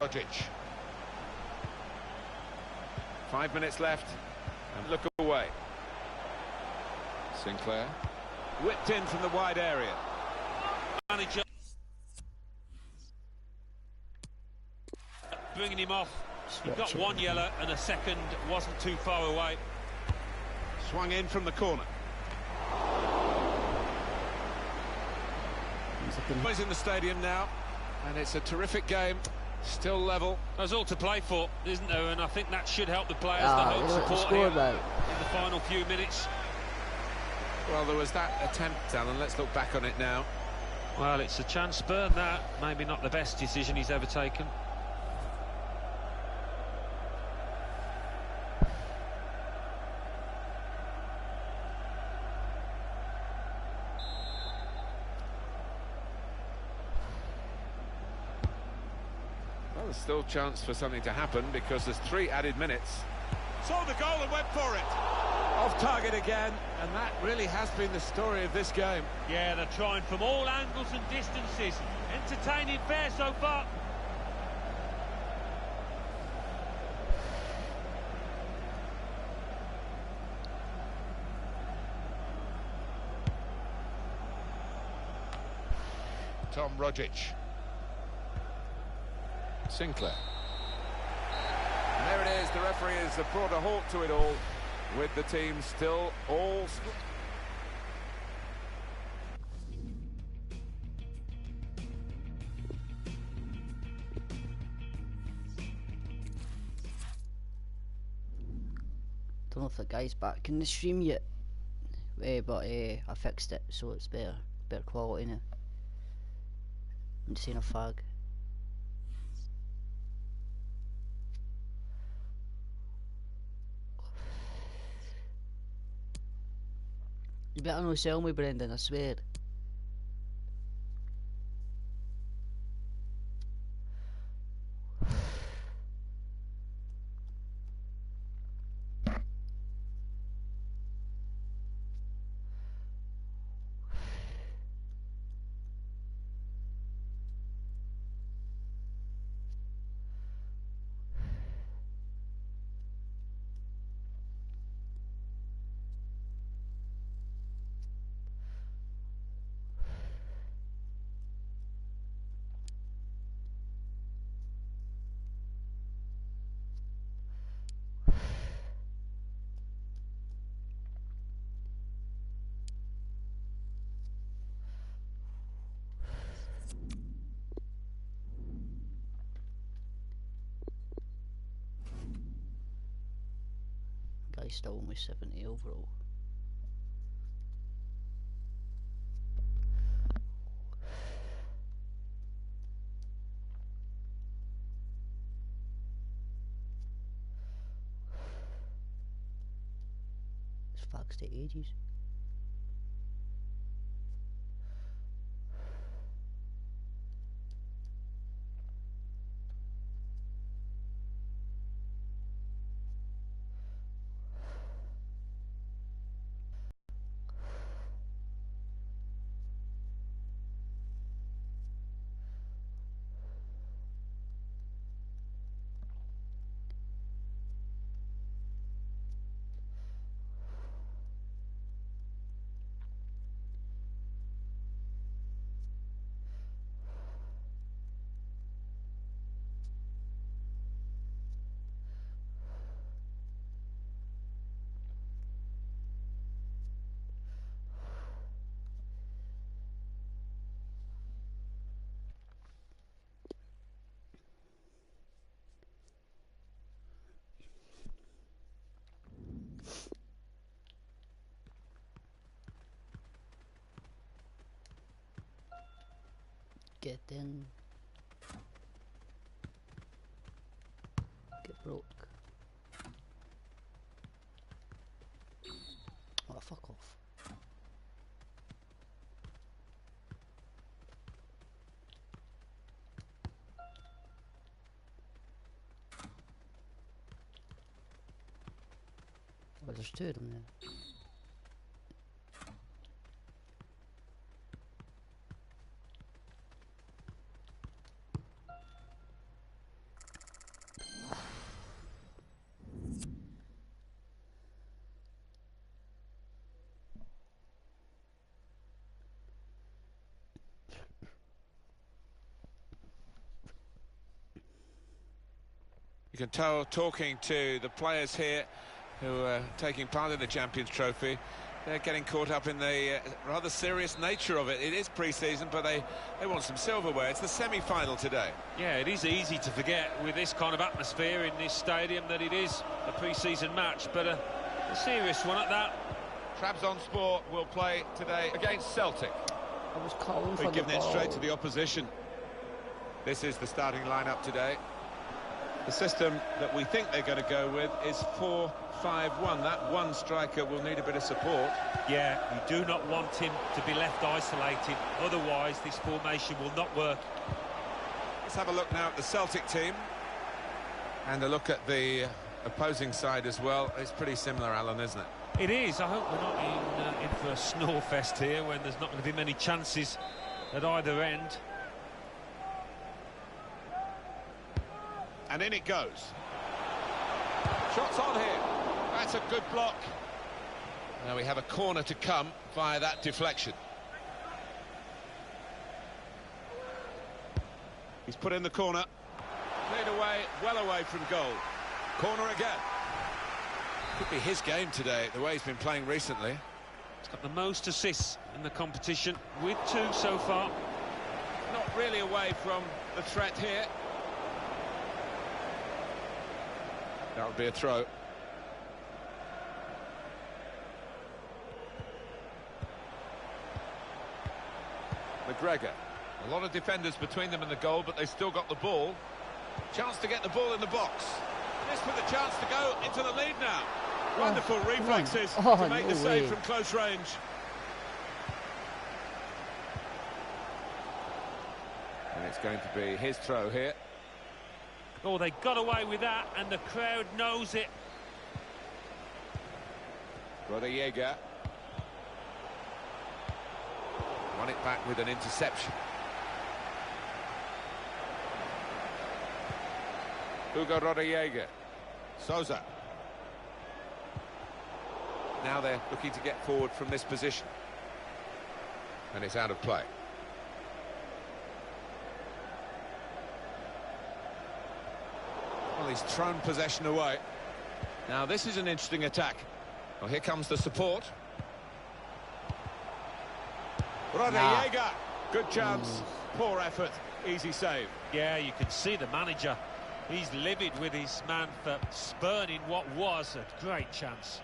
Rogic. 5 minutes left, and look away. Sinclair. Whipped in from the wide area. Manager bringing him off. He got one yellow and a second wasn't too far away. Swung in from the corner. He's in the stadium now, and it's a terrific game. Still level. There's all to play for, isn't there? And I think that should help the players. The home support here in the final few minutes. Well, there was that attempt, Alan. Let's look back on it now. Well, it's a chance spurned, that. Maybe not the best decision he's ever taken. Well, there's still chance for something to happen because there's 3 added minutes. Saw the goal and went for it. Off target again, and that really has been the story of this game. Yeah, they're trying from all angles and distances. Entertaining fare so far. Tom Rogic. Sinclair. And there it is, the referee has brought a halt to it all, with the team still all... Don't know if the guy's back in the stream yet, but I fixed it so it's better quality now. I'm just saying a fag. You better not sell me, Brendan, I swear. Guy's still only 70 overall. This fag's to ages. Get in. Get broke. Oh, fuck off. Oh, there's 2 of them there. You can tell, talking to the players here who are taking part in the Champions Trophy, they're getting caught up in the rather serious nature of it. It is pre-season, but they want some silverware. It's the semi-final today. Yeah, it is easy to forget with this kind of atmosphere in this stadium that it is a pre-season match, but a serious one at that. Trabzonspor will play today against Celtic. I was calling for We're the giving it ball. straight to the opposition. This is the starting lineup today. The system that we think they're going to go with is 4-5-1. That one striker will need a bit of support. Yeah, you do not want him to be left isolated, otherwise this formation will not work. Let's have a look now at the Celtic team. And a look at the opposing side as well. It's pretty similar, Alan, isn't it? It is. I hope we're not in for a snore fest here when there's not going to be many chances at either end. And in it goes. Shots on here. That's a good block. Now we have a corner to come via that deflection. He's put in the corner. Played away, well away from goal. Corner again. Could be his game today, the way he's been playing recently. He's got the most assists in the competition, with 2 so far. Not really away from the threat here. That would be a throw. McGregor. A lot of defenders between them and the goal, but they still got the ball. Chance to get the ball in the box. This with a chance to go into the lead now. Wonderful reflexes to make the save from close range. And it's going to be his throw here. Oh, they got away with that, and the crowd knows it. Rodallega. Won it back with an interception. Hugo Rodallega. Sousa. Now they're looking to get forward from this position. And it's out of play. Well, he's thrown possession away. Now this is an interesting attack. Well, here comes the support. Rodallega. Good chance. Poor effort. Easy save. Yeah, you can see the manager. He's livid with his man for spurning what was a great chance.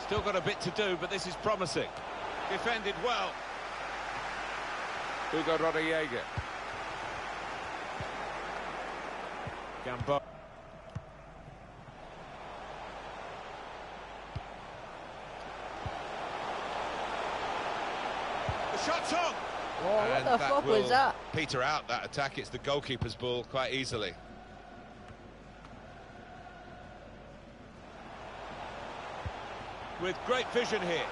Still got a bit to do, but this is promising. Defended well. Hugo Rodallega. Gambo. The shot's on! Oh, what the fuck was that? Peter out that attack. It's the goalkeeper's ball quite easily. With great vision here.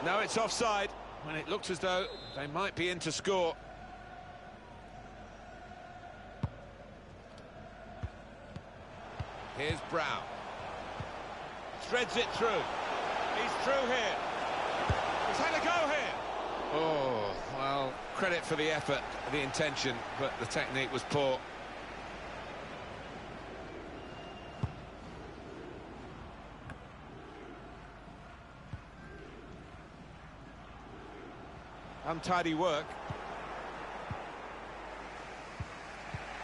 Now it's offside when it looks as though they might be in to score. Here's Brown. Threads it through. He's through here. He's had a go here. Oh, well, credit for the effort, the intention, but the technique was poor. Untidy work.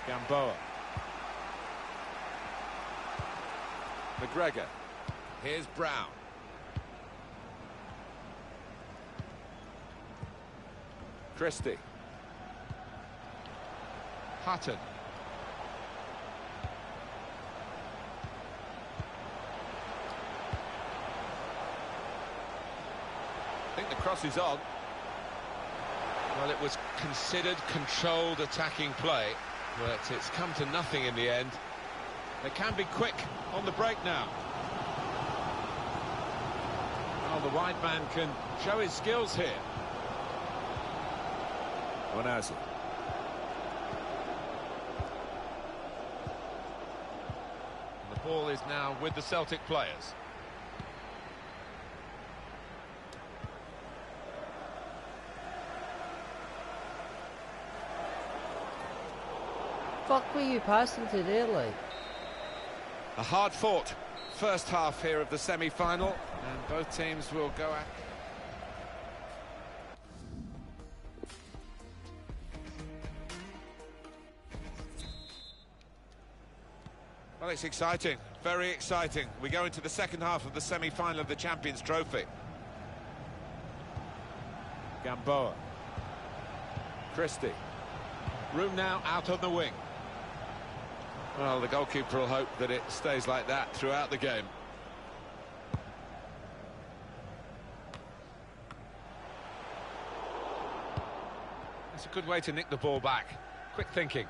Gamboa. McGregor. Here's Brown. Christie. Hutton. I think the cross is on. Well, it was considered controlled attacking play, but it's come to nothing in the end. They can be quick on the break now. Oh, the wide man can show his skills here. Bonazi. The ball is now with the Celtic players. fuck were you passing to there, like? A hard-fought first half here of the semi-final, and both teams will go at... Well, it's exciting, very exciting. We go into the second half of the semi-final of the Champions Trophy. Gamboa. Christie. Room now out on the wing. Well, the goalkeeper will hope that it stays like that throughout the game. That's a good way to nick the ball back. Quick thinking.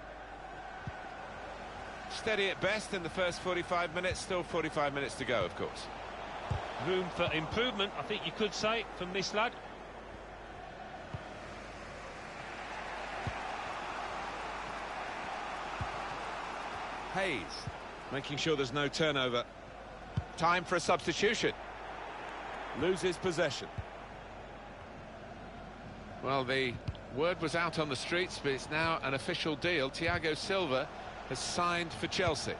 Steady at best in the first 45 minutes, still 45 minutes to go, of course. Room for improvement, I think you could say, from this lad. Hayes, making sure there's no turnover. Time for a substitution. Loses possession. Well, the word was out on the streets, but it's now an official deal. Thiago Silva has signed for Chelsea.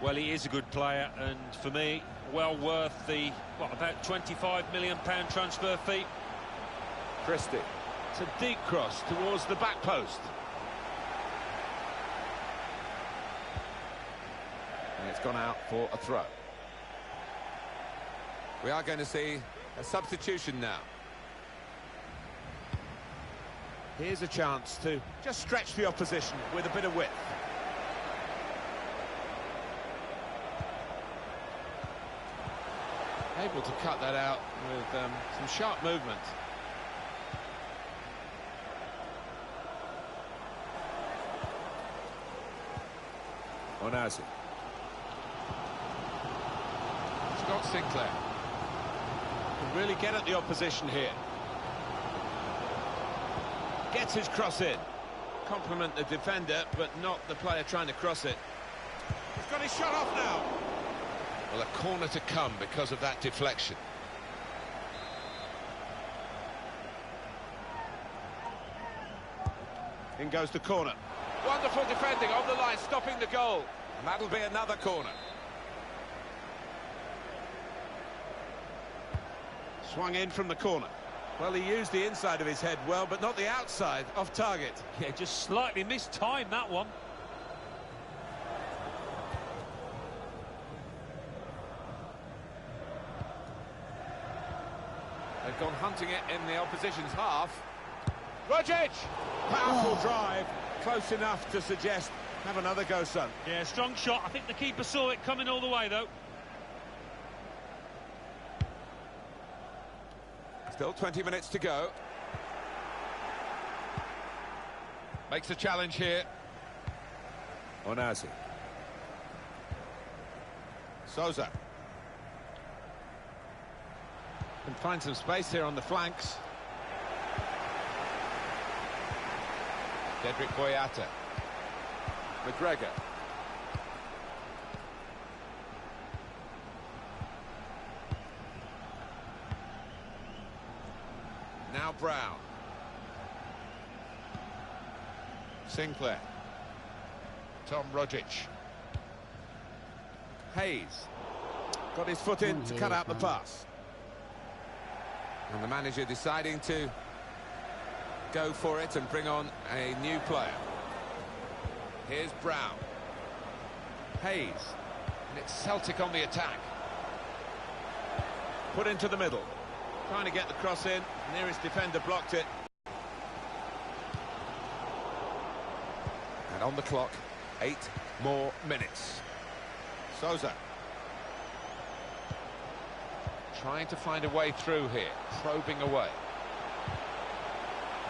Well, he is a good player, and for me, well worth the, what, about £25 million transfer fee. Christie. It's a deep cross towards the back post. And it's gone out for a throw. We are going to see a substitution now. Here's a chance to just stretch the opposition with a bit of width. Able to cut that out with some sharp movement. Onazi. Scott Sinclair can really get at the opposition here. Gets his cross in. Compliment the defender, but not the player trying to cross it. He's got his shot off now. Well, a corner to come because of that deflection. In goes the corner. Wonderful defending on the line, stopping the goal. And that'll be another corner. Swung in from the corner. Well, he used the inside of his head well, but not the outside, off target. Yeah, just slightly mistimed that one. They've gone hunting it in the opposition's half. Rogic! Powerful drive, close enough to suggest, have another go, son. Yeah, strong shot. I think the keeper saw it coming all the way, though. Still 20 minutes to go. Makes a challenge here. Onazi. Souza. Can find some space here on the flanks. Dedrick Boyata. McGregor. Now Brown. Sinclair. Tom Rogic. Hayes. Got his foot in to cut out the pass. And the manager deciding to go for it and bring on a new player. Here's Brown. Hayes. And it's Celtic on the attack. Put into the middle. Trying to get the cross in. Nearest defender blocked it. And on the clock, 8 more minutes. Souza. Trying to find a way through here, probing away.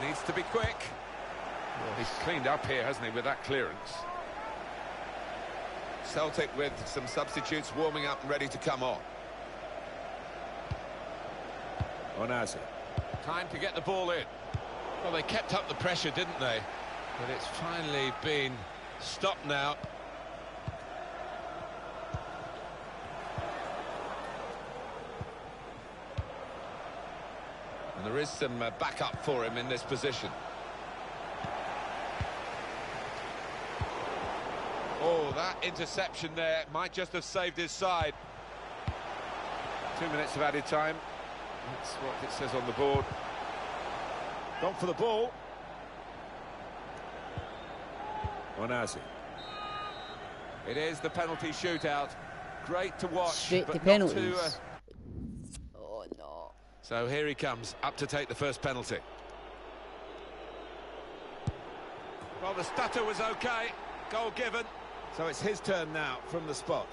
Needs to be quick. Well, he's cleaned up here, hasn't he, with that clearance. Celtic with some substitutes warming up and ready to come on. Onazi. Time to get the ball in. Well, they kept up the pressure, didn't they? But it's finally been stopped now. And there is some backup for him in this position. That interception there might just have saved his side. 2 minutes of added time. That's what it says on the board. Gone for the ball. Onazi. It is the penalty shootout. Great to watch. Straight but to not penalties. Oh no. So here he comes, up to take the first penalty. Well, the stutter was okay. Goal given. So it's his turn now from the spot.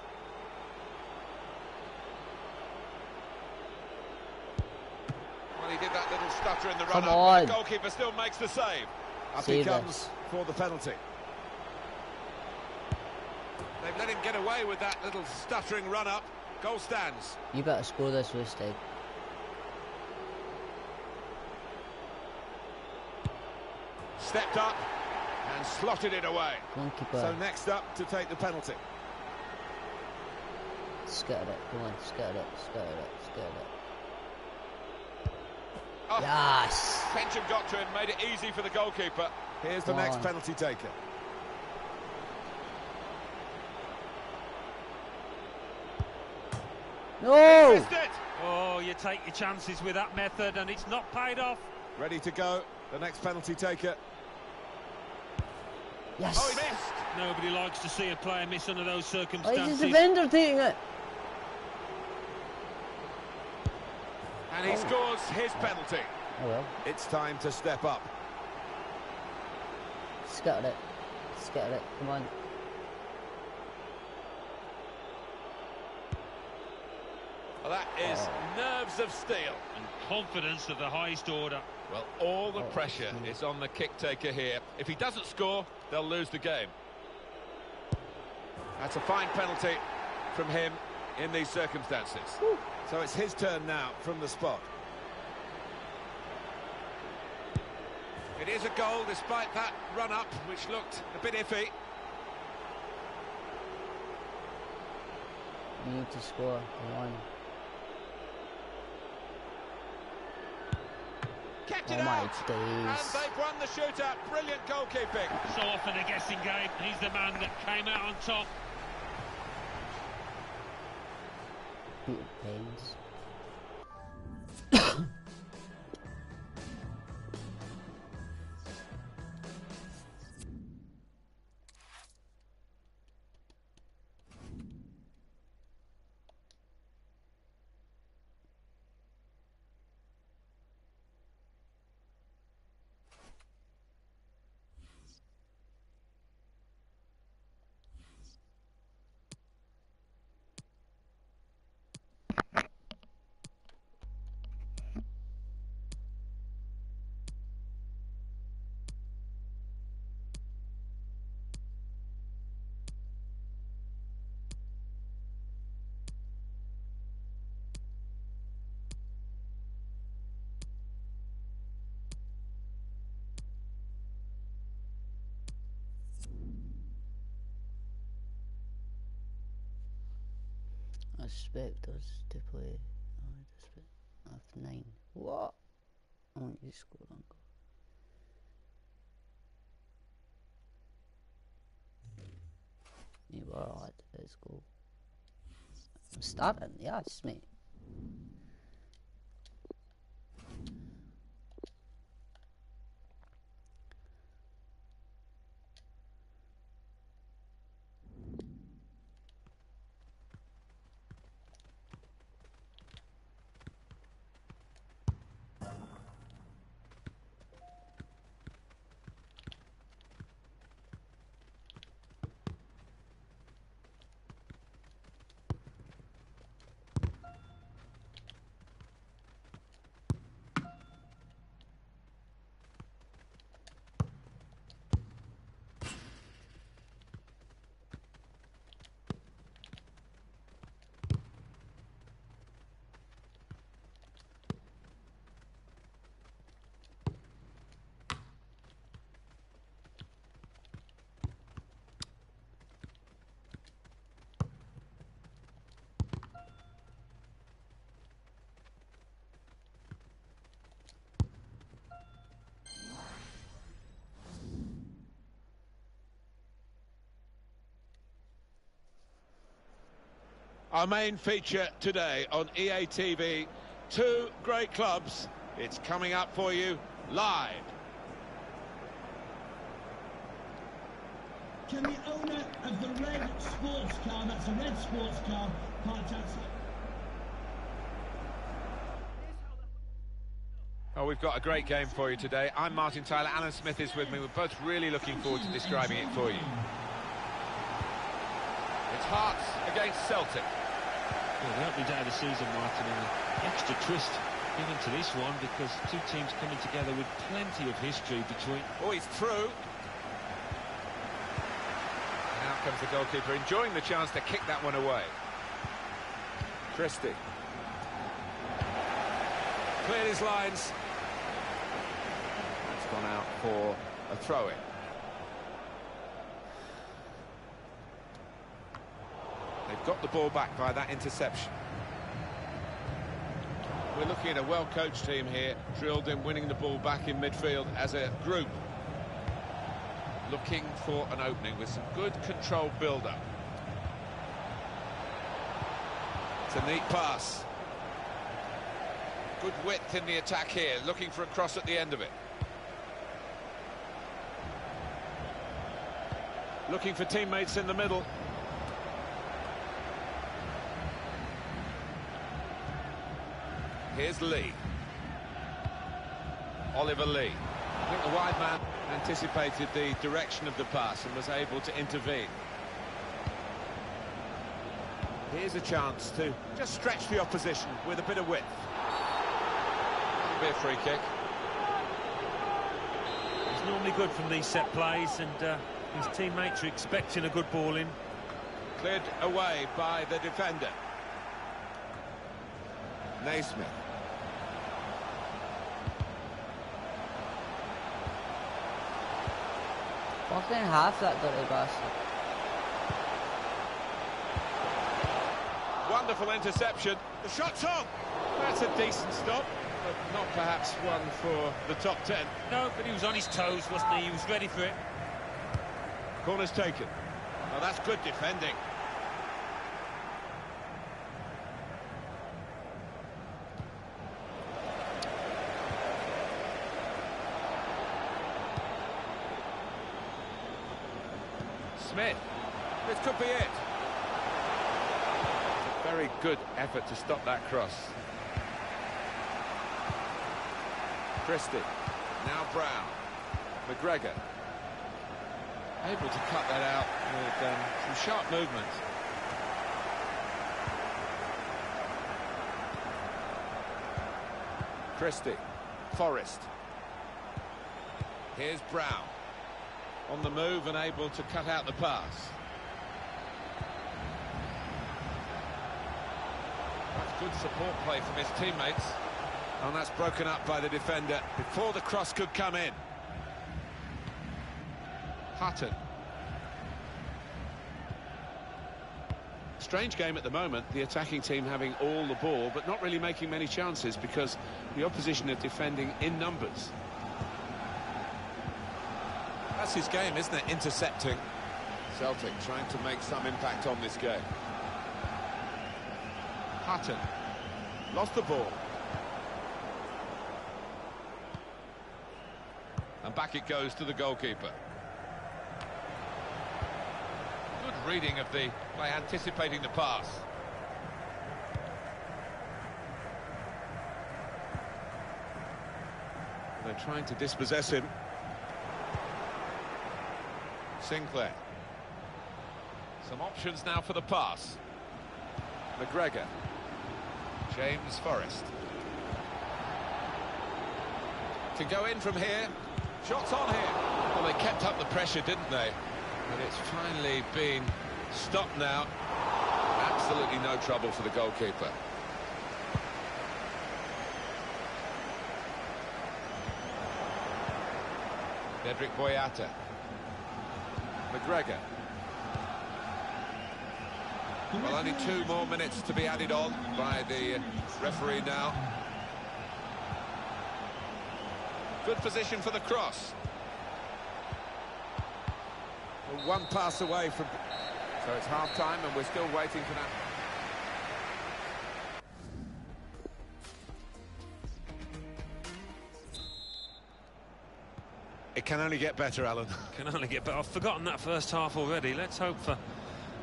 Well, he did that little stutter in the Come run-up, on. but the goalkeeper still makes the save. Up Save he comes this. for the penalty. They've let him get away with that little stuttering run-up. Goal stands. You better score this instead. Stepped up and slotted it away. Come on, keeper. So next up to take the penalty. Scatter it. Come on, scatter it. Scatter it. Scatter it. Oh, Yes. Pencham got to him, made it easy for the goalkeeper. Here's the Come next on. penalty taker. No. Missed it. Oh, you take your chances with that method, and it's not paid off. Ready to go. The next penalty taker. Yes. Oh, he missed. Nobody likes to see a player miss under those Why is circumstances. the defender taking it? And he scores his penalty. Oh well. It's time to step up. Scatter it. Scatter it. Come on. Well, that is nerves of steel. And confidence of the highest order. Well, all the Oh, pressure is on the kick taker here. If he doesn't score, they'll lose the game. That's a fine penalty from him in these circumstances. Whew. So it's his turn now from the spot. It is a goal despite that run-up, which looked a bit iffy. You need to score. Come on. Kept it Oh my out. days. And they've won the shootout. Brilliant goalkeeping. So often a guessing game. He's the man that came out on top. Beat pains. I expect us to play. I expect after 9. What? I want you to score on goal. You were alright. Let's go. I'm starting. Yes, mate. Our main feature today on EA TV, two great clubs. It's coming up for you live. Can the owner of the red sports car, that's a red sports car, parked outside? Oh, we've got a great game for you today. I'm Martin Tyler, Alan Smith is with me. We're both really looking forward to describing it for you. It's Hearts against Celtic. Well, the opening day of the season, Martin, and an extra twist given to this one because two teams coming together with plenty of history between. Oh, he's through. Now comes the goalkeeper, enjoying the chance to kick that one away. Christie. Cleared his lines. That's gone out for a throw-in. They've got the ball back by that interception. We're looking at a well-coached team here, drilled in winning the ball back in midfield as a group. Looking for an opening with some good controlled build-up. It's a neat pass. Good width in the attack here, looking for a cross at the end of it. Looking for teammates in the middle. Here's Lee. Oliver Lee. I think the wide man anticipated the direction of the pass and was able to intervene. Here's a chance to just stretch the opposition with a bit of width. It'll be a free kick. He's normally good from these set plays, and his teammates are expecting a good ball in. Cleared away by the defender. Naismith. Fucking half that dirty bastard. Wonderful interception. The shot's on. That's a decent stop, but not perhaps one for the top 10. No, but he was on his toes, wasn't he? He was ready for it. Corner's taken. Well, that's good defending. Smith. This could be it. A very good effort to stop that cross. Christie. Now Brown. McGregor. Able to cut that out with some sharp movement. Christie. Forrest. Here's Brown. On the move and able to cut out the pass. That's good support play from his teammates. And that's broken up by the defender before the cross could come in. Hutton. Strange game at the moment, the attacking team having all the ball but not really making many chances because the opposition are defending in numbers. That's his game, isn't it? Intercepting. Celtic trying to make some impact on this game. Hutton. Lost the ball. And back it goes to the goalkeeper. Good reading of the by anticipating the pass. They're trying to dispossess him. Sinclair. Some options now for the pass. McGregor. James Forrest. Can go in from here. Shots on here. Well, they kept up the pressure, didn't they? But it's finally been stopped now. Absolutely no trouble for the goalkeeper. Dedrick Boyata. McGregor. Well, only 2 more minutes to be added on by the referee now. Good position for the cross. Well, one pass away from... So it's half-time and we're still waiting for that. It can only get better, Alan. Can only get better. I've forgotten that first half already. Let's hope for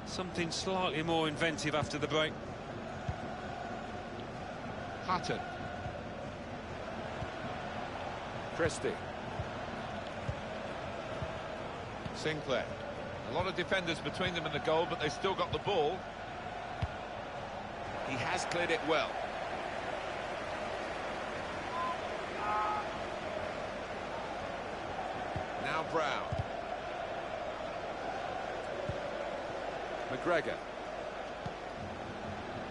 something slightly more inventive after the break. Hutton. Christie. Sinclair. A lot of defenders between them and the goal, but they still got the ball. He has cleared it well. Now Brown. McGregor.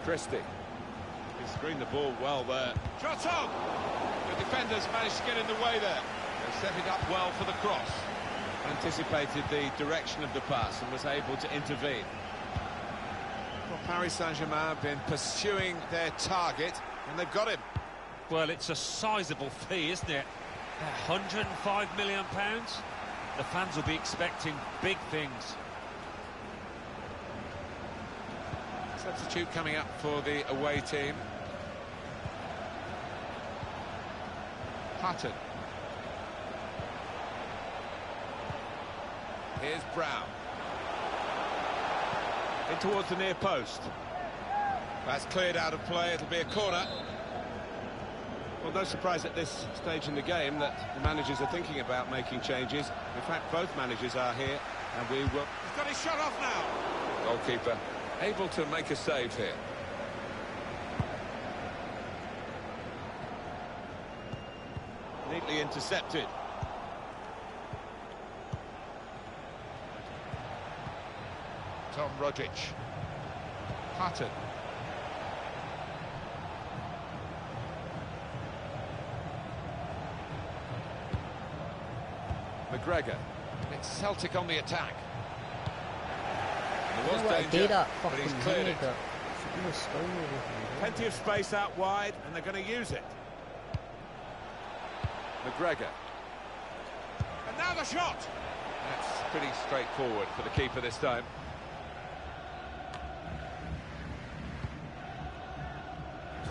Christie. He screened the ball well there. Shot on! The defenders managed to get in the way there. They set it up well for the cross. Anticipated the direction of the pass and was able to intervene. Well, Paris Saint-Germain have been pursuing their target, and they've got him. Well, it's a sizable fee, isn't it? £105 million. The fans will be expecting big things. Substitute coming up for the away team. Hutton. Here's Brown. In towards the near post. That's cleared out of play. It'll be a corner. Well, no surprise at this stage in the game that the managers are thinking about making changes. In fact, both managers are here, and we will... He's got his shot off now! Goalkeeper able to make a save here. Neatly intercepted. Tom Rogic. Hutton. McGregor. It's Celtic on the attack. There was danger, but he's cleared it. Plenty of space out wide, and they're going to use it. McGregor. And now the shot! That's pretty straightforward for the keeper this time.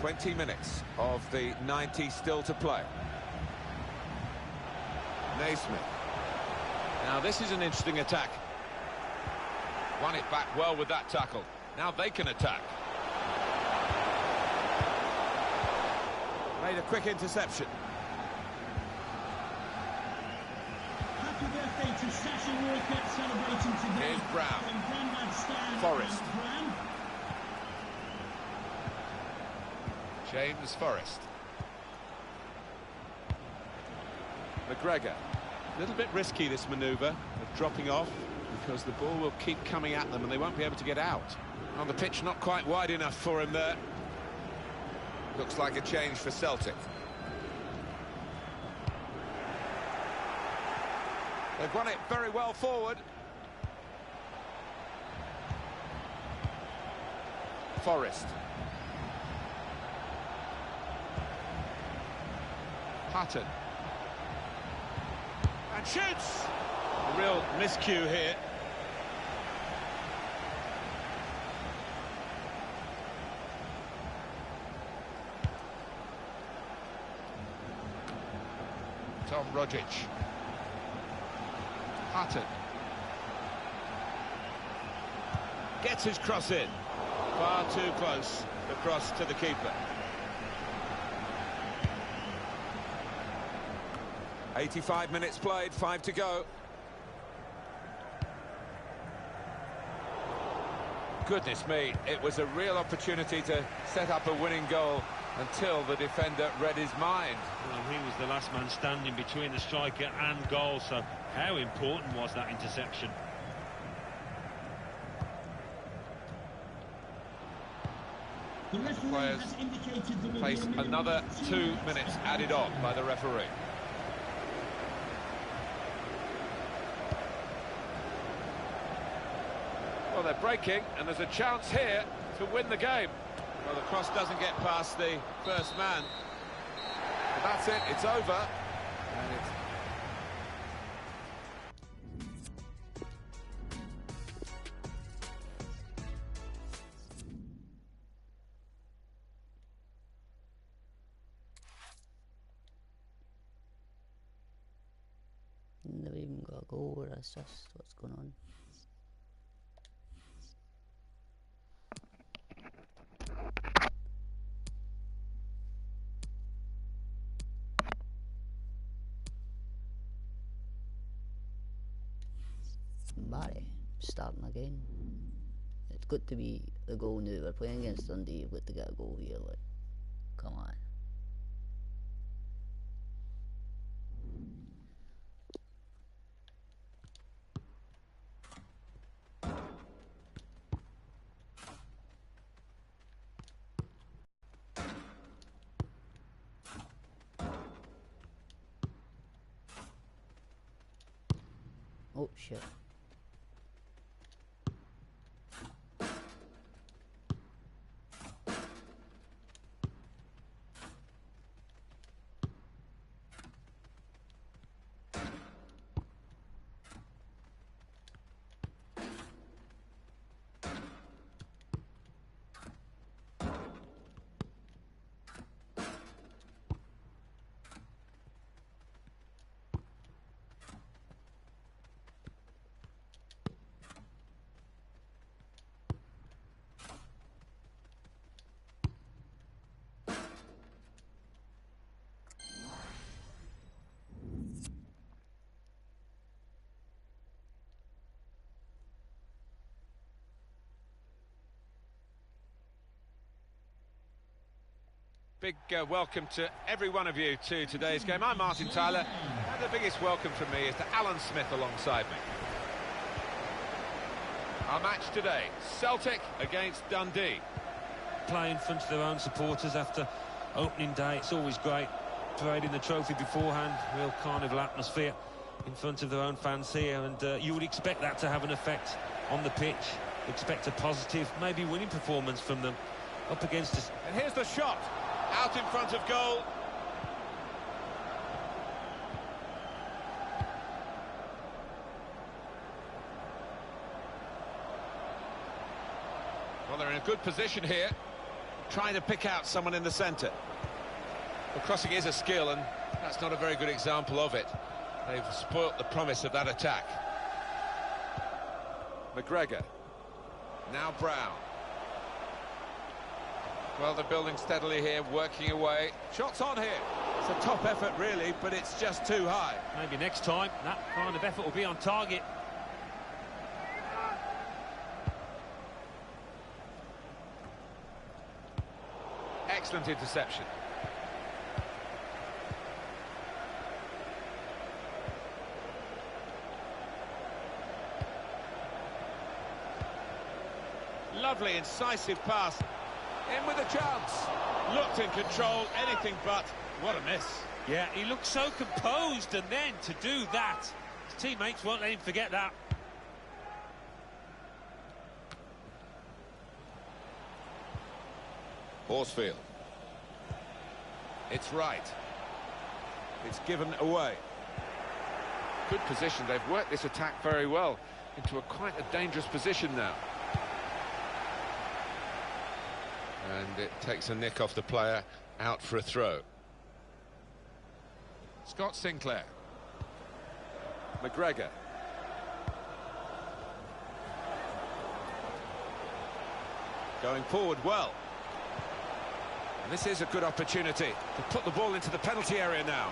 "20 minutes of the 90 still to play. Naismith. Now this is an interesting attack. Won it back well with that tackle. Now they can attack. Made a quick interception. Happy birthday to Sasha Walker celebrating today. Here's Brown. From Grandad Stan Forrest. and Brown. James Forrest. McGregor. A little bit risky, this manoeuvre of dropping off, because the ball will keep coming at them and they won't be able to get out. On the pitch, not quite wide enough for him there. Looks like a change for Celtic. They've won it very well forward. Forrest. Hutton. And shoots! A real miscue here. Tom Rogic. Hutton. Gets his cross in. Far too close. The cross to the keeper. 85 minutes played, 5 to go. Goodness me, it was a real opportunity to set up a winning goal until the defender read his mind. Well, he was the last man standing between the striker and goal, so how important was that interception? The referee Players has indicated there will face be a minimum another of 2 minutes added on by the referee. Well, they're breaking, and there's a chance here to win the game. Well, the cross doesn't get past the first man. But that's it, it's over. And it's... got a goal or assist? What's going on? Barry starting again. It's got to be a goal now. We're playing against Dundee. You've got to get a goal here. Like, come on. Oh shit. Big welcome to every one of you to today's game. I'm Martin Tyler, and the biggest welcome from me is to Alan Smith alongside me. Our match today, Celtic against Dundee. Play in front of their own supporters after opening day. It's always great. Parading the trophy beforehand, real carnival atmosphere in front of their own fans here, and you would expect that to have an effect on the pitch. Expect a positive, maybe winning performance from them up against us. And here's the shot. Out in front of goal. Well, they're in a good position here, trying to pick out someone in the centre. Well, crossing is a skill, and that's not a very good example of it. They've spoilt the promise of that attack. McGregor. Now Brown. Well, they're building steadily here, working away. Shots on here. It's a top effort, really, but it's just too high. Maybe next time that kind of effort will be on target. Excellent interception. Lovely, incisive pass. In with a chance. Looked in control, anything but. What a miss. Yeah, he looked so composed, and then to do that, his teammates won't let him forget that. Horsfield. It's right. It's given away. Good position. They've worked this attack very well into quite a dangerous position now. And it takes a nick off the player, out for a throw. Scott Sinclair. McGregor. Going forward well. And this is a good opportunity to put the ball into the penalty area now.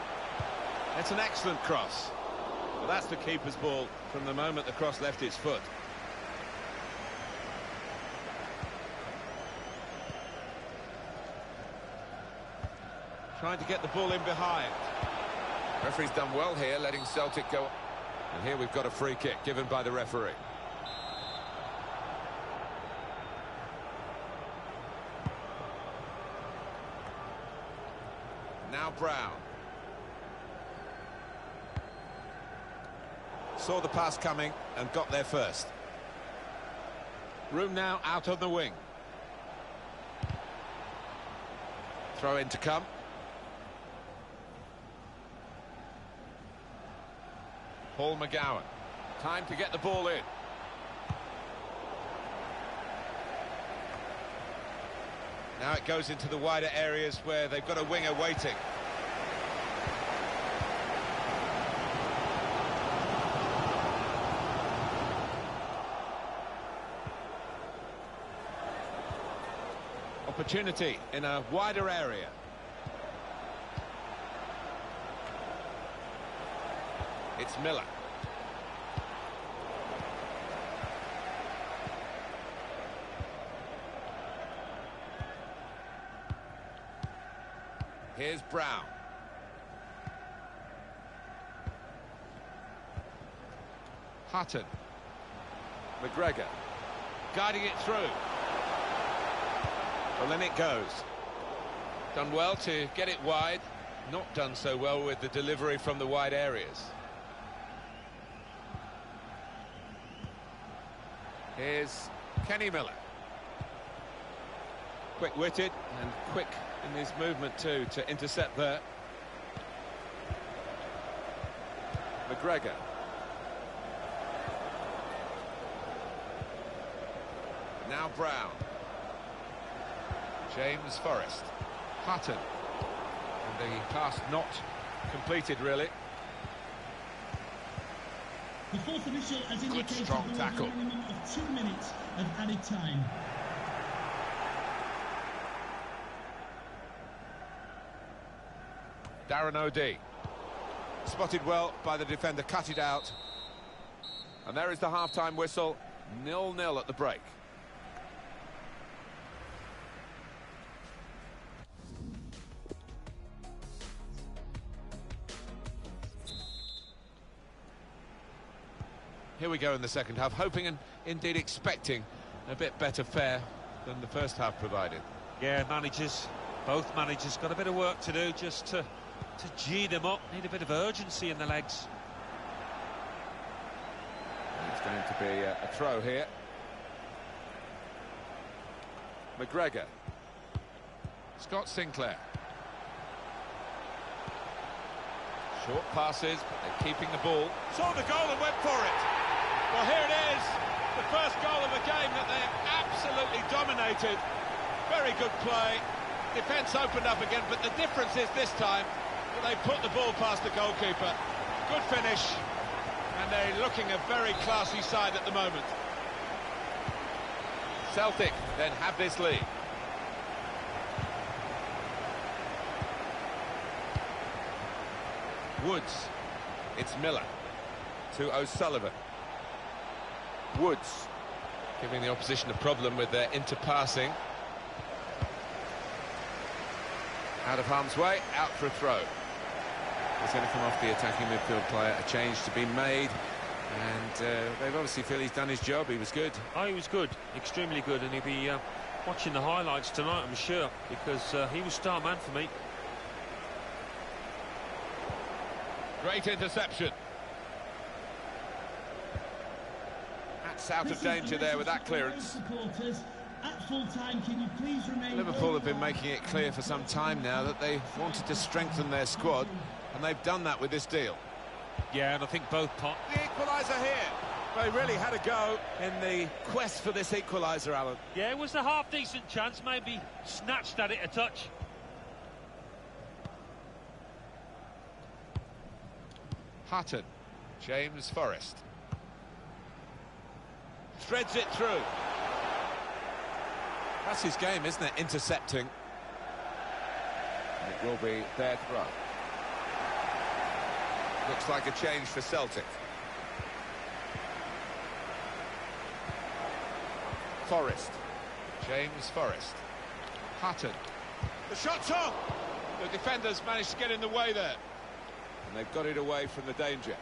It's an excellent cross. Well, that's the keeper's ball from the moment the cross left his foot. Trying to get the ball in behind. Referee's done well here, letting Celtic go. And here we've got a free kick given by the referee. Now Brown. Saw the pass coming and got there first. Room now out on the wing. Throw in to come. Paul McGowan. Time to get the ball in. Now it goes into the wider areas where they've got a winger waiting. Opportunity in a wider area. It's Miller. Here's Brown. Hutton. McGregor. Guiding it through. Well, then it goes. Done well to get it wide. Not done so well with the delivery from the wide areas. Here's Kenny Miller. Quick-witted and quick in his movement too to intercept there. McGregor. Now Brown. James Forrest. Hutton. And the pass not completed, really. The fourth official has indicated strong there was tackle. a minimum of 2 minutes of added time. Darren O'D. Spotted well by the defender, cut it out. And there is the half-time whistle. 0-0 at the break. Here we go in the second half, hoping and indeed expecting a bit better fare than the first half provided. Yeah, both managers got a bit of work to do just to gee them up. Need a bit of urgency in the legs. It's going to be a throw here. McGregor. Scott Sinclair. Short passes, but they're keeping the ball. Saw the goal and went for it. Well, here it is, the first goal of a game that they absolutely dominated. Very good play. Defence opened up again, but the difference is this time that they put the ball past the goalkeeper. Good finish, and they're looking a very classy side at the moment. Celtic then have this lead. Woods. It's Miller to O'Sullivan. Woods giving the opposition a problem with their interpassing. Out of harm's way, out for a throw. He's going to come off the attacking midfield player, a change to be made, and they obviously feel he's done his job. He was good. Oh, he was good, extremely good, and he'll be watching the highlights tonight, I'm sure, because he was star man for me. Great interception. That's out of danger there with that clearance. At full time, can you please remain Liverpool have been making it clear for some time now that they wanted to strengthen their squad, and they've done that with this deal. Yeah, and I think both parts. The equaliser here. They really had a go in the quest for this equaliser, Alan. Yeah, it was a half-decent chance, maybe snatched at it a touch. Hutton. James Forrest. Threads it through. That's his game, isn't it? Intercepting. And it will be their throw. Looks like a change for Celtic. Forrest. James Forrest. Hutton. The shot's on! The defenders managed to get in the way there. And they've got it away from the danger.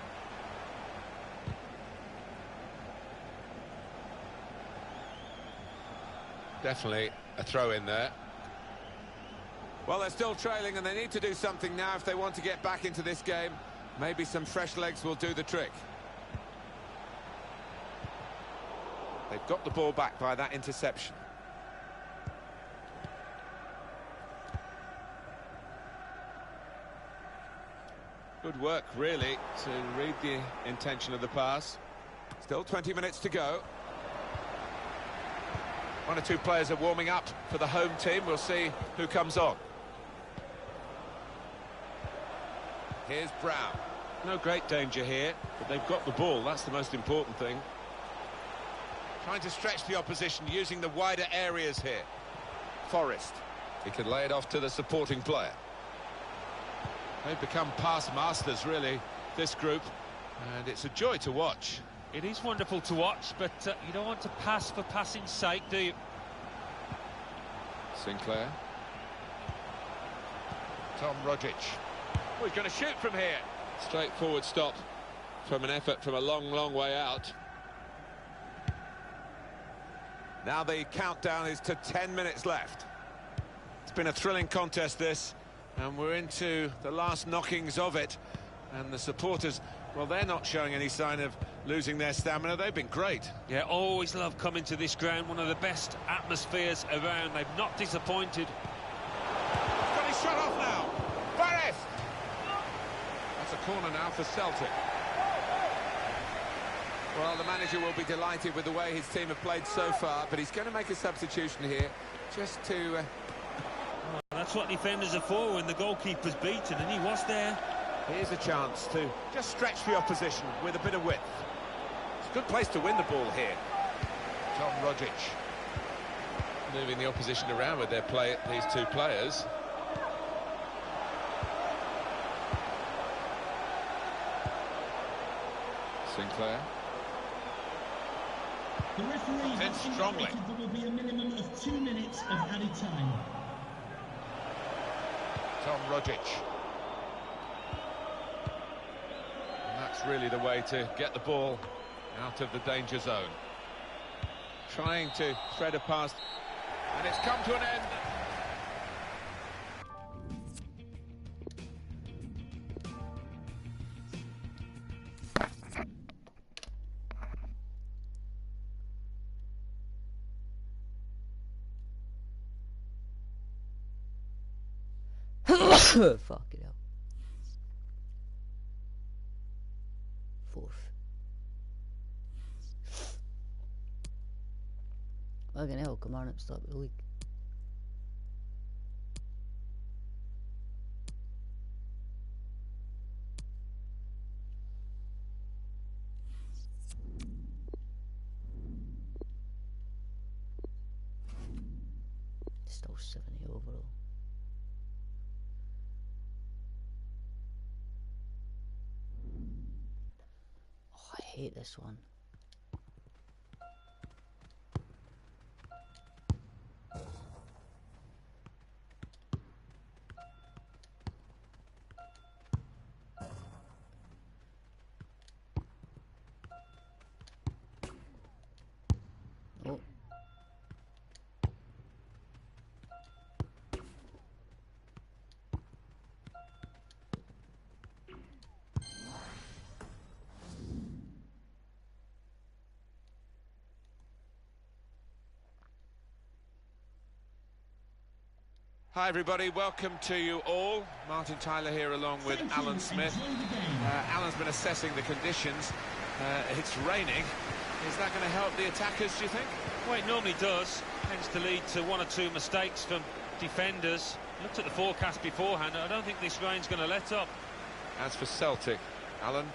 Definitely a throw in there. Well, they're still trailing and they need to do something now if they want to get back into this game. Maybe some fresh legs will do the trick. They've got the ball back by that interception. Good work, really, to read the intention of the pass. Still 20 minutes to go. One or two players are warming up for the home team. We'll see who comes on. Here's Brown. No great danger here, but they've got the ball. That's the most important thing. Trying to stretch the opposition, using the wider areas here. Forrest. He can lay it off to the supporting player. They've become past masters, really, this group, and it's a joy to watch. It is wonderful to watch, but you don't want to pass for passing's sake, do you? Sinclair. Tom Rogic. Oh, he's going to shoot from here. Straightforward stop from an effort from a long, long way out. Now the countdown is to 10 minutes left. It's been a thrilling contest, this, and we're into the last knockings of it. And the supporters, well, they're not showing any sign of losing their stamina. They've been great. Yeah, always love coming to this ground. One of the best atmospheres around. They've not disappointed. Got his shot off now. Forrest! That's a corner now for Celtic. Well, the manager will be delighted with the way his team have played so far, but he's going to make a substitution here just to... That's what defenders are for when the goalkeeper's beaten, and he was there. Here's a chance to just stretch the opposition with a bit of width. It's a good place to win the ball here. Tom Rogic moving the opposition around with their play, these two players. Sinclair. The referee In has strongly. indicated there will be a minimum of 2 minutes of added time. Tom Rogic. And that's really the way to get the ball out of the danger zone. Trying to thread a pass, and it's come to an end. Fucking hell. Fourth. Fucking hell, come on and stop the league. Still 70 overall. I hate this one. Oh. Hi everybody, welcome to you all. Martin Tyler here along with Alan Smith. Alan's been assessing the conditions. It's raining. Is that going to help the attackers, do you think? Well, it normally does. Tends to lead to one or two mistakes from defenders. Looked at the forecast beforehand. I don't think this rain's going to let up. As for Celtic, Alan,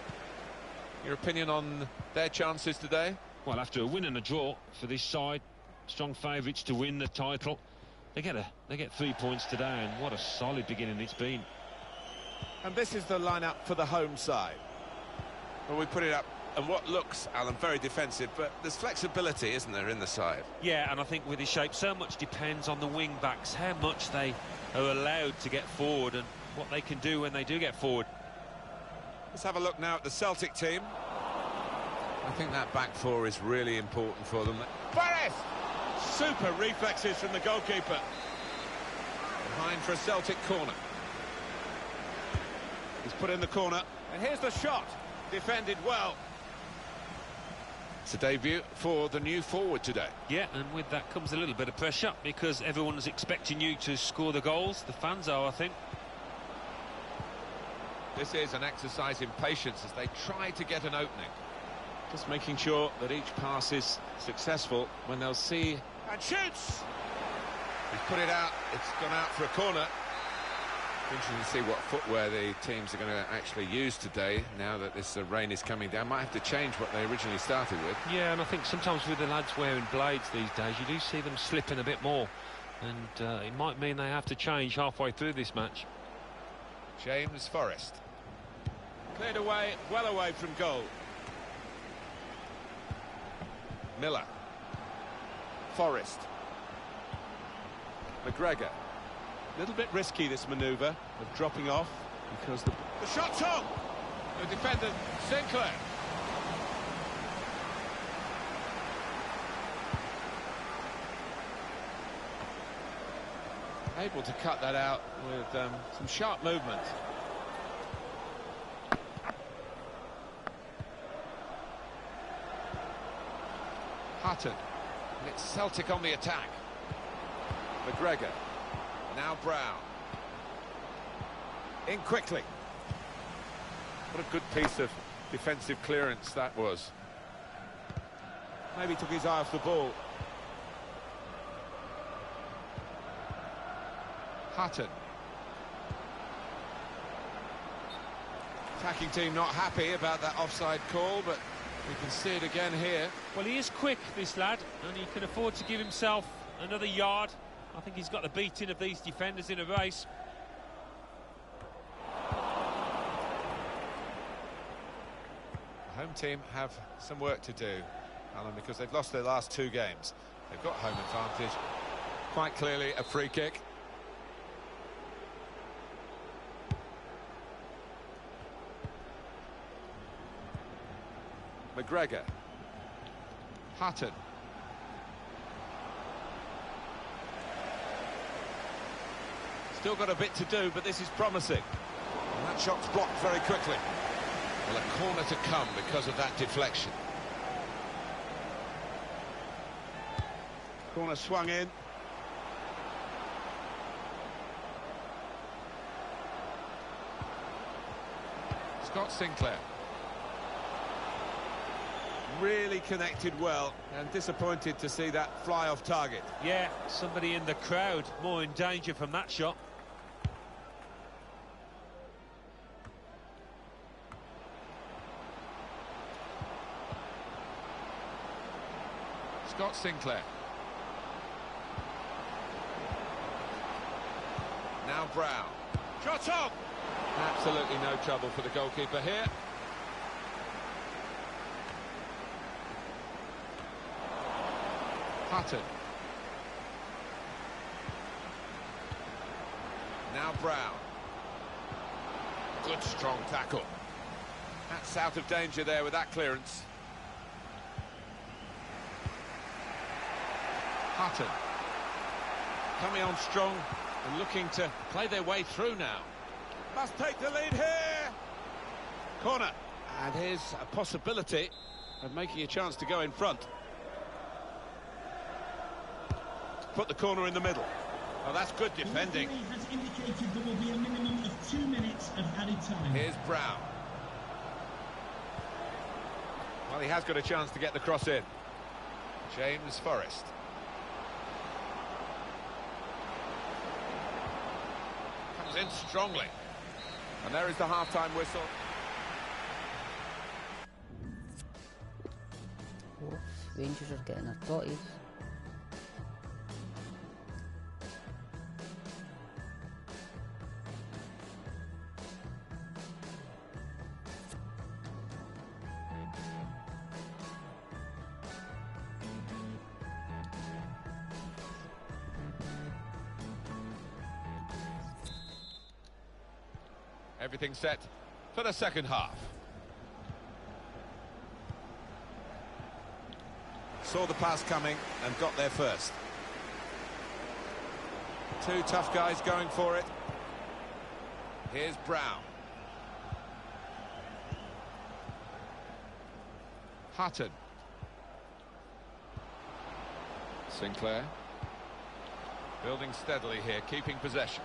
your opinion on their chances today? Well, after a win and a draw for this side, strong favourites to win the title. They get 3 points today, and what a solid beginning it's been. And this is the lineup for the home side. Well, we put it up, and what looks, Alan, very defensive, but there's flexibility, isn't there, in the side? Yeah, and I think with his shape, so much depends on the wing-backs, how much they are allowed to get forward and what they can do when they do get forward. Let's have a look now at the Celtic team. I think that back four is really important for them. Forrest! Super reflexes from the goalkeeper. Behind for a Celtic corner. He's put in the corner, and here's the shot. Defended well. It's a debut for the new forward today. Yeah, and with that comes a little bit of pressure because everyone's expecting you to score the goals. The fans are, I think. This is an exercise in patience as they try to get an opening. Just making sure that each pass is successful when they'll see... And shoots! He's put it out. It's gone out for a corner. Interesting to see what footwear the teams are going to actually use today now that this rain is coming down. Might have to change what they originally started with. Yeah, and I think sometimes with the lads wearing blades these days, you do see them slipping a bit more. And it might mean they have to change halfway through this match. James Forrest. Cleared away, well away from goal. Miller. Forrest. McGregor. A little bit risky, this manoeuvre of dropping off, because the shot's on! The defender, Sinclair. Able to cut that out with some sharp movement. Hutton. And it's Celtic on the attack. McGregor. Now Brown. In quickly. What a good piece of defensive clearance that was. Maybe took his eye off the ball. Hutton. Attacking team not happy about that offside call, but we can see it again here. Well, he is quick, this lad, and he can afford to give himself another yard. I think he's got the beating of these defenders in a race. The home team have some work to do, Alan, because they've lost their last 2 games. They've got home advantage. Quite clearly a free kick. McGregor. Hutton. Still got a bit to do, but this is promising. And that shot's blocked very quickly. Well, a corner to come because of that deflection. Corner swung in. Scott Sinclair. Really connected well, and disappointed to see that fly off target. Yeah, somebody in the crowd more in danger from that shot. Scott Sinclair. Now Brown. Shot on! Absolutely no trouble for the goalkeeper here. Hutton. Now Brown. Good strong tackle. That's out of danger there with that clearance. Hutton. Coming on strong and looking to play their way through now. Must take the lead here. Corner. And here's a possibility of making a chance to go in front. Put the corner in the middle. Oh, that's good defending. The referee has indicated there will be a minimum of 2 minutes of added time. Here's Brown. Well, he has got a chance to get the cross in. James Forrest. Comes in strongly. And there is the half-time whistle. Oh, Rangers are getting their totties. Everything set for the second half. Saw the pass coming and got there first. 2 tough guys going for it. Here's Brown. Hutton. Sinclair. Building steadily here, keeping possession.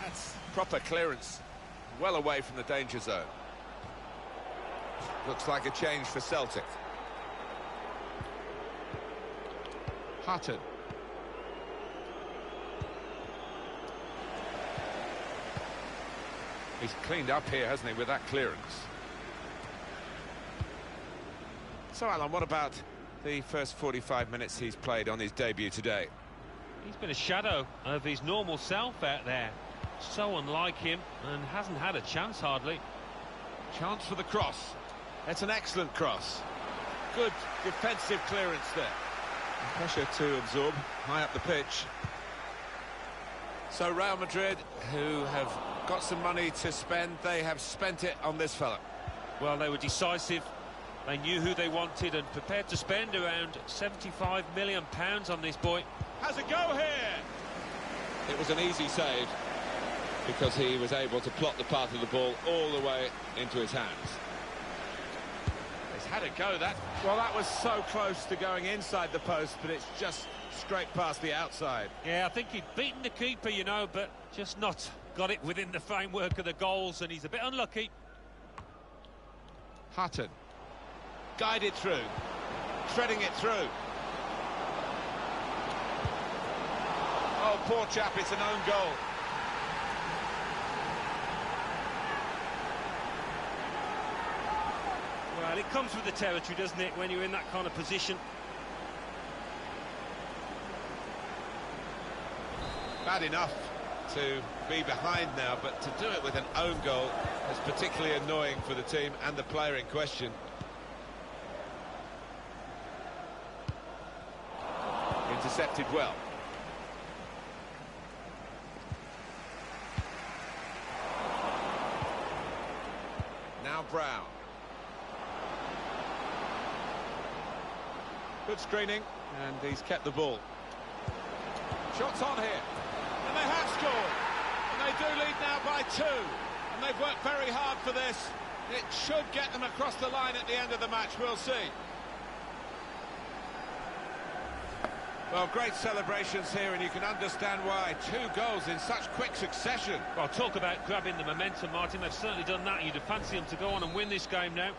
That's proper clearance, well away from the danger zone. Looks like a change for Celtic. Hutton. He's cleaned up here, hasn't he, with that clearance. So, Alan, what about the first 45 minutes he's played on his debut today. He's been a shadow of his normal self out there. So unlike him, and hasn't had a chance hardly. Chance for the cross. It's an excellent cross. Good defensive clearance there. Pressure to absorb high up the pitch. So Real Madrid, who have got some money to spend, they have spent it on this fella. Well, they were decisive. They knew who they wanted and prepared to spend around £75 million on this boy. Has a go here. It was an easy save because he was able to plot the path of the ball all the way into his hands. He's had a go, that. Well, that was so close to going inside the post, but it's just straight past the outside. Yeah, I think he'd beaten the keeper, you know, but just not got it within the framework of the goals, and he's a bit unlucky. Hutton. Guided through. Threading it through. Oh, poor chap, it's an own goal. Well, it comes with the territory, doesn't it, when you're in that kind of position? Bad enough to be behind now, but to do it with an own goal is particularly annoying for the team and the player in question. Intercepted well. Now Brown. Good screening, and he's kept the ball. Shots on here, and they have scored. And they do lead now by 2. And they've worked very hard for this. It should get them across the line at the end of the match, we'll see. Well, great celebrations here, and you can understand why. 2 goals in such quick succession. Well, talk about grabbing the momentum, Martin. They've certainly done that. You'd fancy them to go on and win this game now.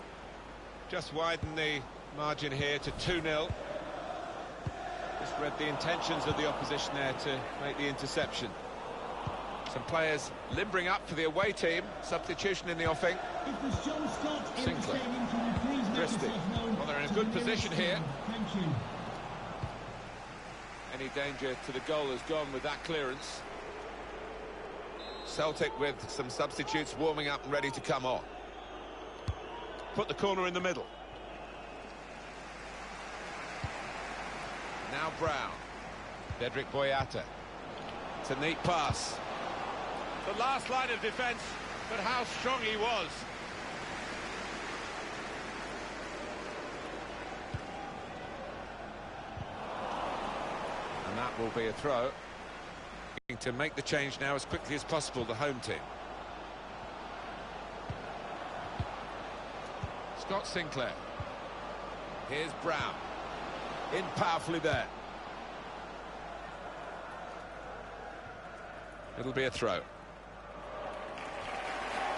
Just widen the margin here to 2-0. Just read the intentions of the opposition there to make the interception. Some players limbering up for the away team. Substitution in the offing. Sinclair. Christie. Well, they're in a good position here. Thank you. Any danger to the goal has gone with that clearance. Celtic with some substitutes warming up and ready to come on. Put the corner in the middle. Now Brown. Dedrick Boyata. It's a neat pass. The last line of defence, but how strong he was. And that will be a throw. To make the change now as quickly as possible, the home team. Scott Sinclair. Here's Brown. In powerfully there. It'll be a throw.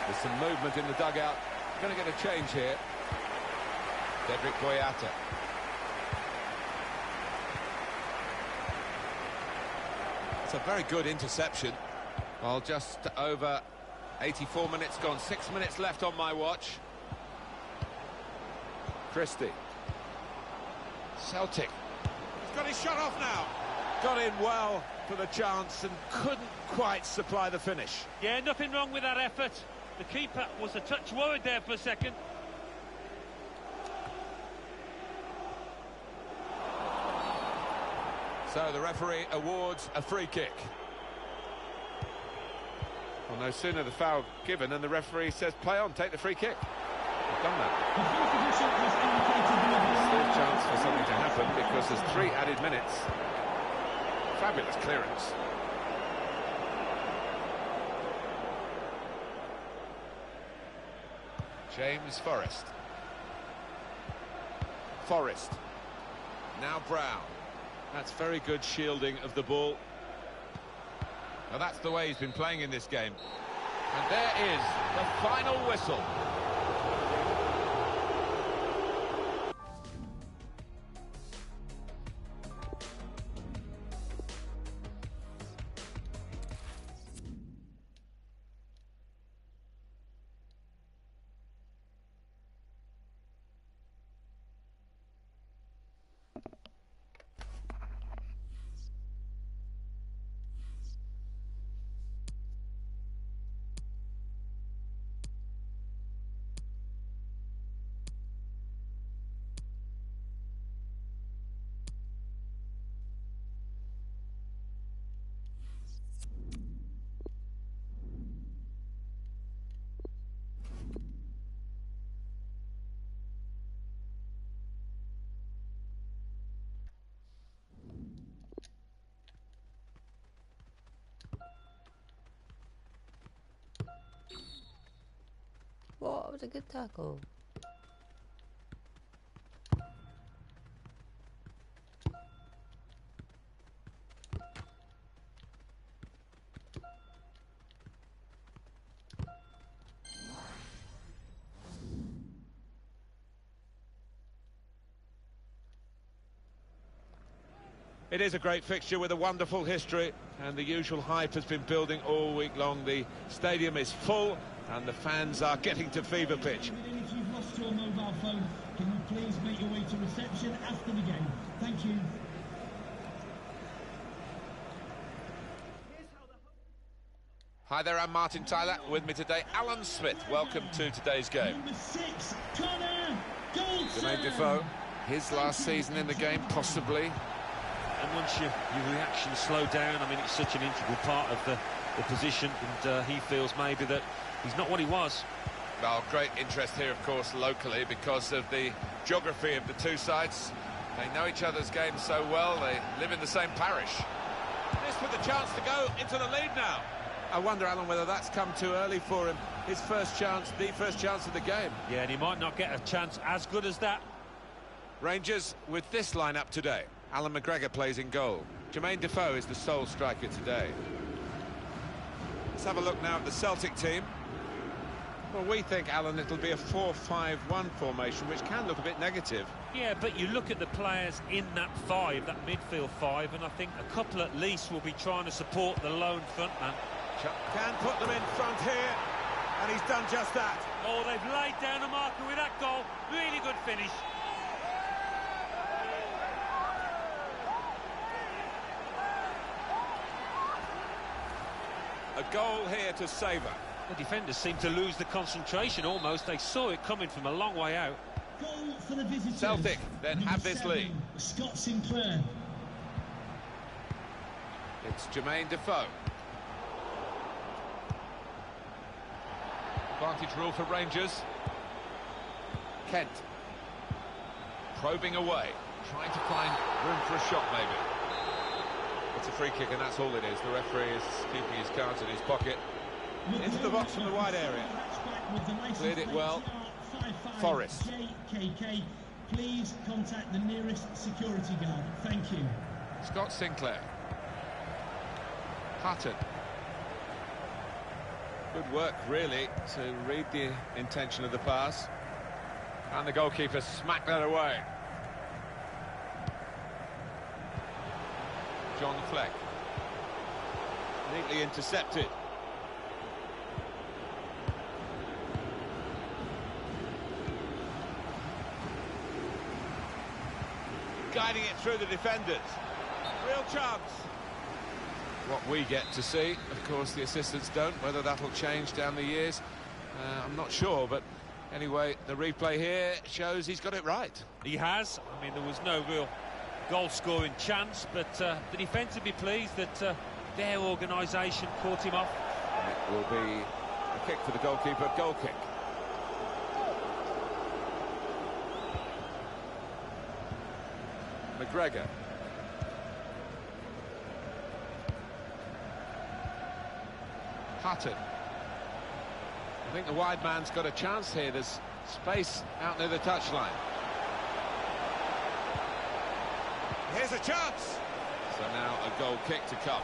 There's some movement in the dugout. Going to get a change here. Dedrick Boyata. It's a very good interception. Well, just over 84 minutes gone. 6 minutes left on my watch. Christie. Celtic. He's got his shot off now. Got in well for the chance and couldn't quite supply the finish. Yeah, nothing wrong with that effort. The keeper was a touch worried there for a second. So the referee awards a free kick. Well, no sooner the foul given and the referee says play on, take the free kick. They've done that. Still a chance for something to happen because there's 3 added minutes. Fabulous clearance. James Forrest. Forrest. Now Brown. That's very good shielding of the ball. Now that's the way he's been playing in this game. And there is the final whistle. was a good tackle. It is a great fixture with a wonderful history, and the usual hype has been building all week long. The stadium is full and the fans are getting to fever pitch. If you've lost your mobile phone, can you please make your way to reception after the game? Thank you. Hi there, I'm Martin Tyler. With me today, Alan Smith. Welcome to today's game. Number 6, Connor Goldson. Jermaine Defoe, his last season in the game, possibly. And once your reactions slow down, I mean, it's such an integral part of the position, and he feels maybe that he's not what he was. Well, great interest here, of course, locally, because of the geography of the two sides. They know each other's games so well, they live in the same parish. This with the chance to go into the lead now. I wonder, Alan, whether that's come too early for him. His first chance, the first chance of the game. Yeah, and he might not get a chance as good as that. Rangers with this lineup today. Alan McGregor plays in goal. Jermaine Defoe is the sole striker today. Let's have a look now at the Celtic team. Well, we think, Alan, it'll be a 4-5-1 formation, which can look a bit negative. Yeah, but you look at the players in that five, that midfield five, and I think a couple at least will be trying to support the lone frontman. Can put them in front here, and he's done just that. Oh, they've laid down a marker with that goal. Really good finish. A goal here to savour. The defenders seem to lose the concentration almost. They saw it coming from a long way out. Goal for the visitors. Celtic then have this lead. Scott Sinclair. It's Jermaine Defoe. Advantage rule for Rangers. Kent. Probing away. Trying to find room for a shot, maybe. It's a free kick, and that's all it is. The referee is keeping his cards in his pocket. Into the box from the wide area. Cleared it well. Forrest. JKK, please contact the nearest security guard. Thank you. Scott Sinclair. Hutton. Good work, really, to read the intention of the pass. And the goalkeeper smacked that away. John Fleck. Neatly intercepted. Guiding it through the defenders. Real chance. What we get to see, of course, the assistants don't. Whether that'll change down the years, I'm not sure. But anyway, the replay here shows he's got it right. He has. I mean, there was no real goal-scoring chance, but the defence would be pleased that their organisation caught him off. And it will be a kick for the goalkeeper, goal kick. McGregor. Hutton. I think the wide man's got a chance here. There's space out near the touchline. Here's a chance. So now a goal kick to come.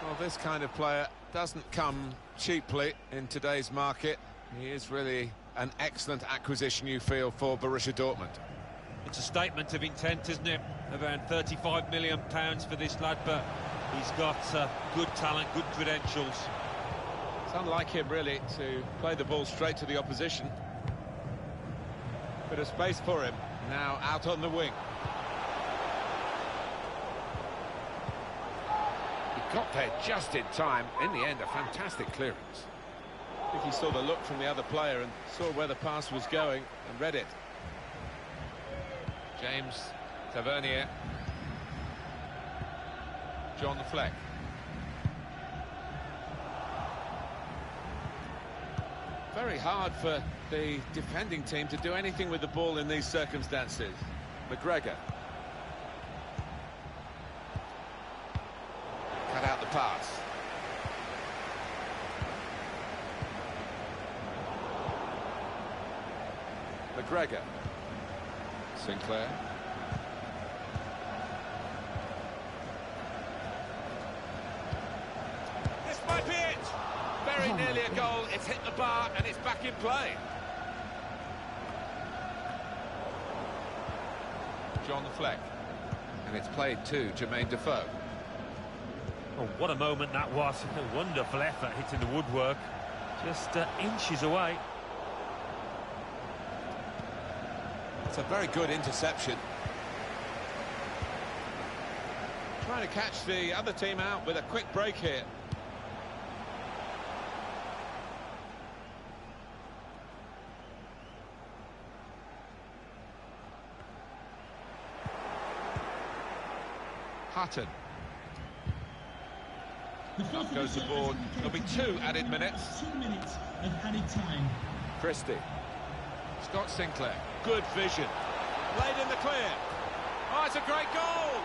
Well, this kind of player doesn't come cheaply in today's market. He is really an excellent acquisition, you feel, for Borussia Dortmund. It's a statement of intent, isn't it? Around £35 million for this lad, but he's got good talent, good credentials. It's unlike him, really, to play the ball straight to the opposition. Bit of space for him. Now out on the wing. He got there just in time. In the end, a fantastic clearance. I think he saw the look from the other player and saw where the pass was going and read it. James Tavernier. John Fleck. Very hard for the defending team to do anything with the ball in these circumstances. McGregor. Cut out the pass. McGregor. Sinclair. This might be it! Very nearly a goal. It's hit the bar and it's back in play. John Fleck. And it's played to Jermaine Defoe. Oh, what a moment that was. A wonderful effort hitting the woodwork. Just inches away. It's a very good interception. Trying to catch the other team out with a quick break here. Hutton. Up goes the board. There'll be 2 added minutes. 2 minutes of added time. Christie. Scott Sinclair. Good vision. Laid in the clear. Oh, it's a great goal!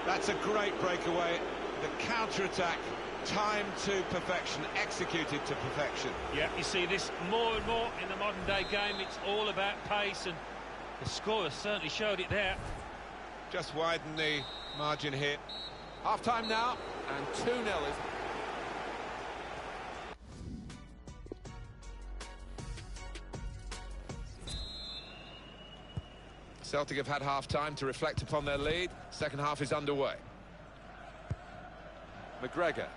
That's a great breakaway. The counter-attack, timed to perfection, executed to perfection. Yeah, you see this more and more in the modern-day game. It's all about pace, and the scorer certainly showed it there. Just widen the margin here. Half-time now, and 2-0 is... Celtic have had half-time to reflect upon their lead. Second half is underway. McGregor.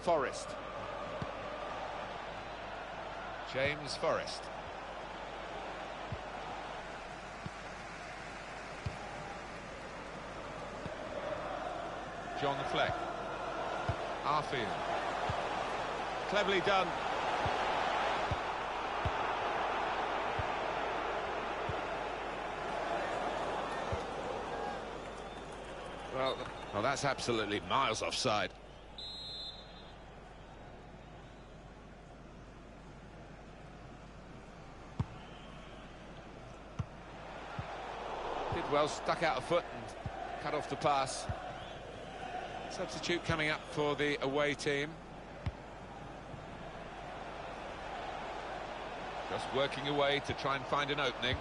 Forrest. James Forrest. John Fleck. Arfield. Cleverly done. Well, that's absolutely miles offside. Did well, stuck out a foot and cut off the pass. Substitute coming up for the away team. Just working away to try and find an opening.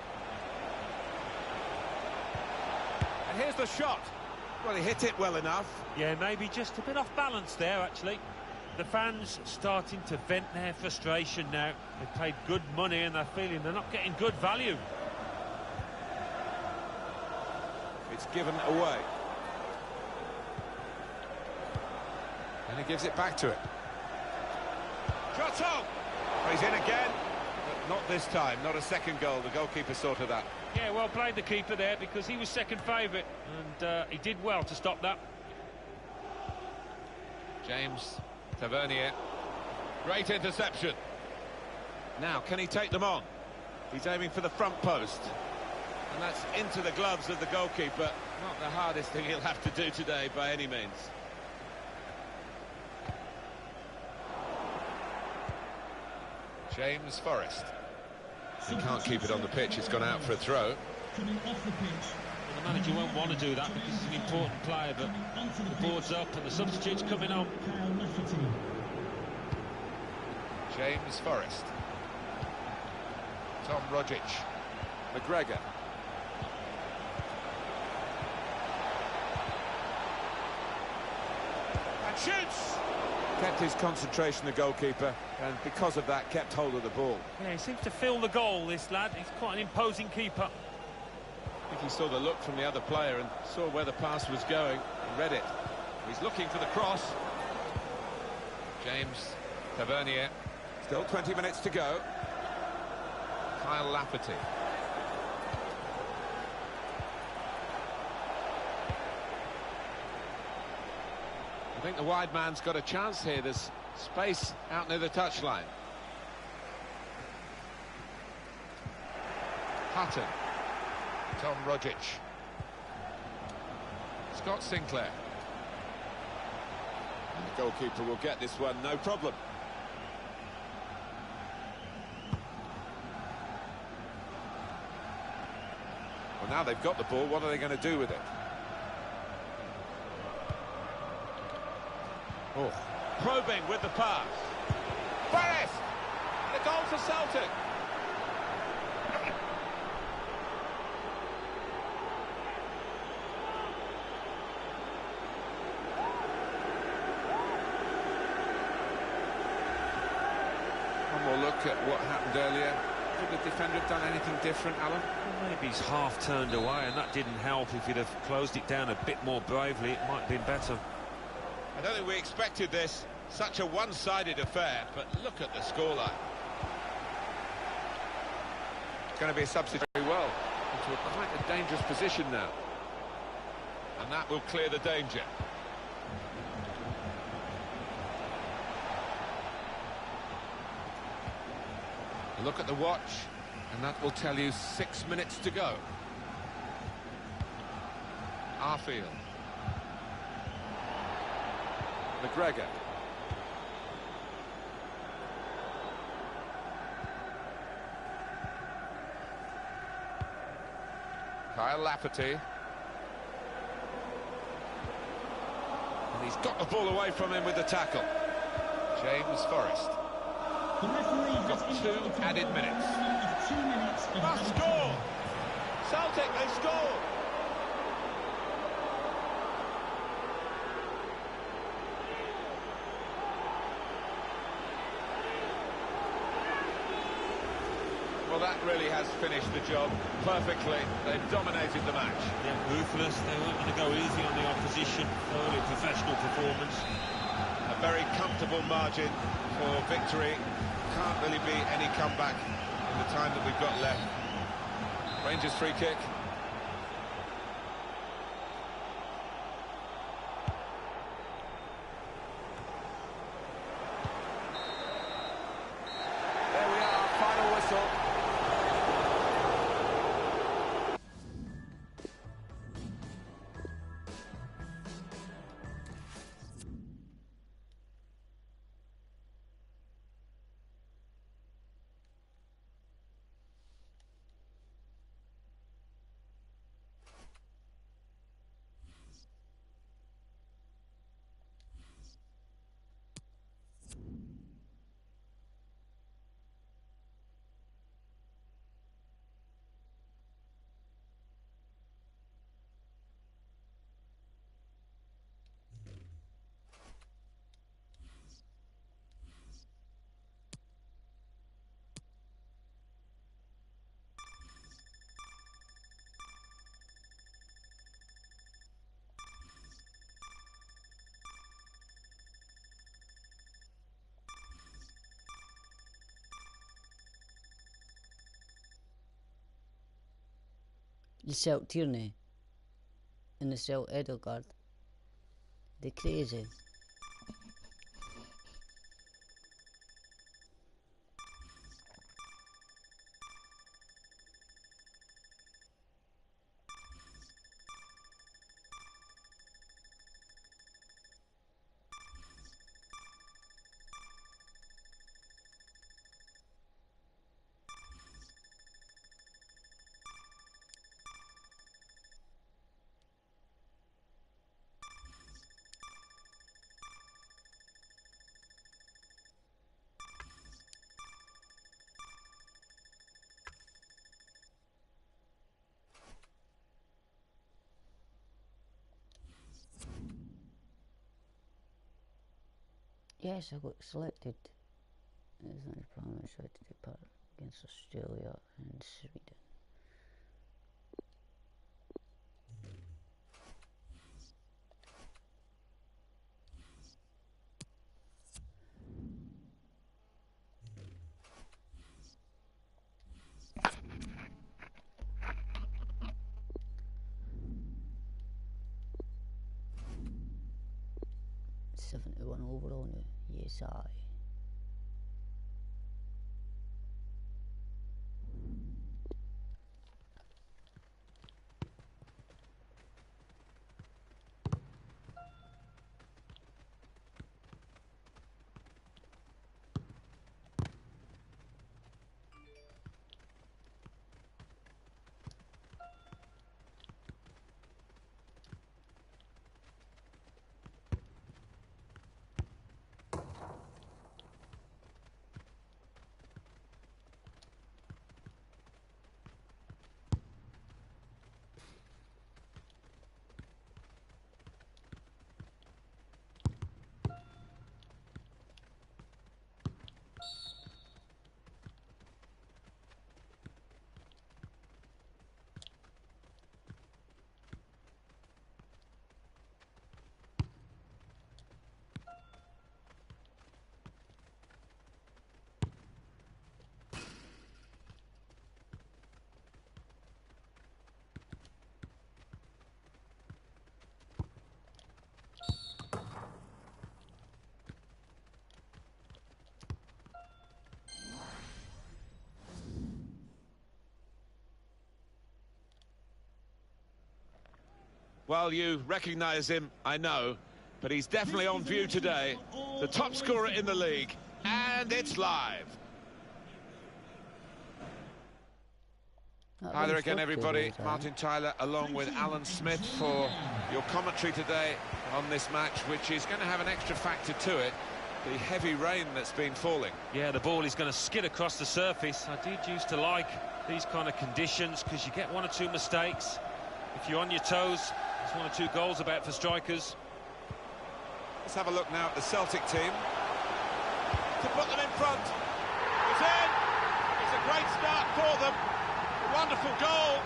And here's the shot. Well, he hit it well enough. Yeah, maybe just a bit off balance there, actually. The fans starting to vent their frustration now. They've paid good money and they're feeling they're not getting good value. It's given away. And he gives it back to it. Shot on! Oh, he's in again. But not this time, not a second goal. The goalkeeper sorted that. Yeah, well played the keeper there, because he was second favourite, and he did well to stop that. James Tavernier. Great interception. Now, can he take them on? He's aiming for the front post. And that's into the gloves of the goalkeeper. Not the hardest thing he'll have to do today by any means. James Forrest. He can't keep it on the pitch, it's gone out for a throw. Coming off the pitch. Well, the manager won't want to do that because he's an important player, but the board's up and the substitute's coming on. James Forrest. Tom Rogic. McGregor. And shoots! Kept his concentration, the goalkeeper, and because of that, kept hold of the ball. Yeah, he seems to fill the goal, this lad. He's quite an imposing keeper. I think he saw the look from the other player and saw where the pass was going and read it. He's looking for the cross. James Tavernier. Still 20 minutes to go. Kyle Lafferty. I think the wide man's got a chance here. There's space out near the touchline. Hutton. Tom Rogic. Scott Sinclair. And the goalkeeper will get this one, no problem. Well, now they've got the ball, what are they going to do with it? Oh. Probing with the pass. Forrest! The goal for Celtic. One more look at what happened earlier. Could the defender have done anything different, Alan? Well, maybe he's half turned away, and that didn't help. If he'd have closed it down a bit more bravely, it might have been better. I don't think we expected this. Such a one-sided affair, but look at the scoreline. It's going to be a substitute very well into quite a dangerous position now. And that will clear the danger. Look at the watch, and that will tell you 6 minutes to go. Arfield. McGregor. Kyle Lafferty. And he's got the ball away from him with the tackle. James Forrest. The referee has Got 2 added minutes. of 2 minutes of Must added score! time. Celtic, they score! Well, that really has finished the job perfectly. They've dominated the match. Yeah, ruthless. They weren't going to go easy on the opposition. Thoroughly professional performance. A very comfortable margin for victory. Can't really be any comeback in the time that we've got left. Rangers free kick. There we are, final whistle. The Celt Tierney and the Celt Edelgard. They're crazy. Yes, I got selected. There's no problem. I tried to take part against Australia and Sweden. '71 overall now. Yes, I. Well, you recognise him, I know, but he's definitely on view today. The top scorer in the league, and it's live. Hi there again, everybody. Martin Tyler along with Alan Smith for your commentary today on this match, which is going to have an extra factor to it, the heavy rain that's been falling. Yeah, the ball is going to skid across the surface. I did used to like these kind of conditions because you get one or two mistakes. If you're on your toes, there's one or two goals about for strikers. Let's have a look now at the Celtic team. To put them in front. It's in! It's a great start for them. A wonderful goal.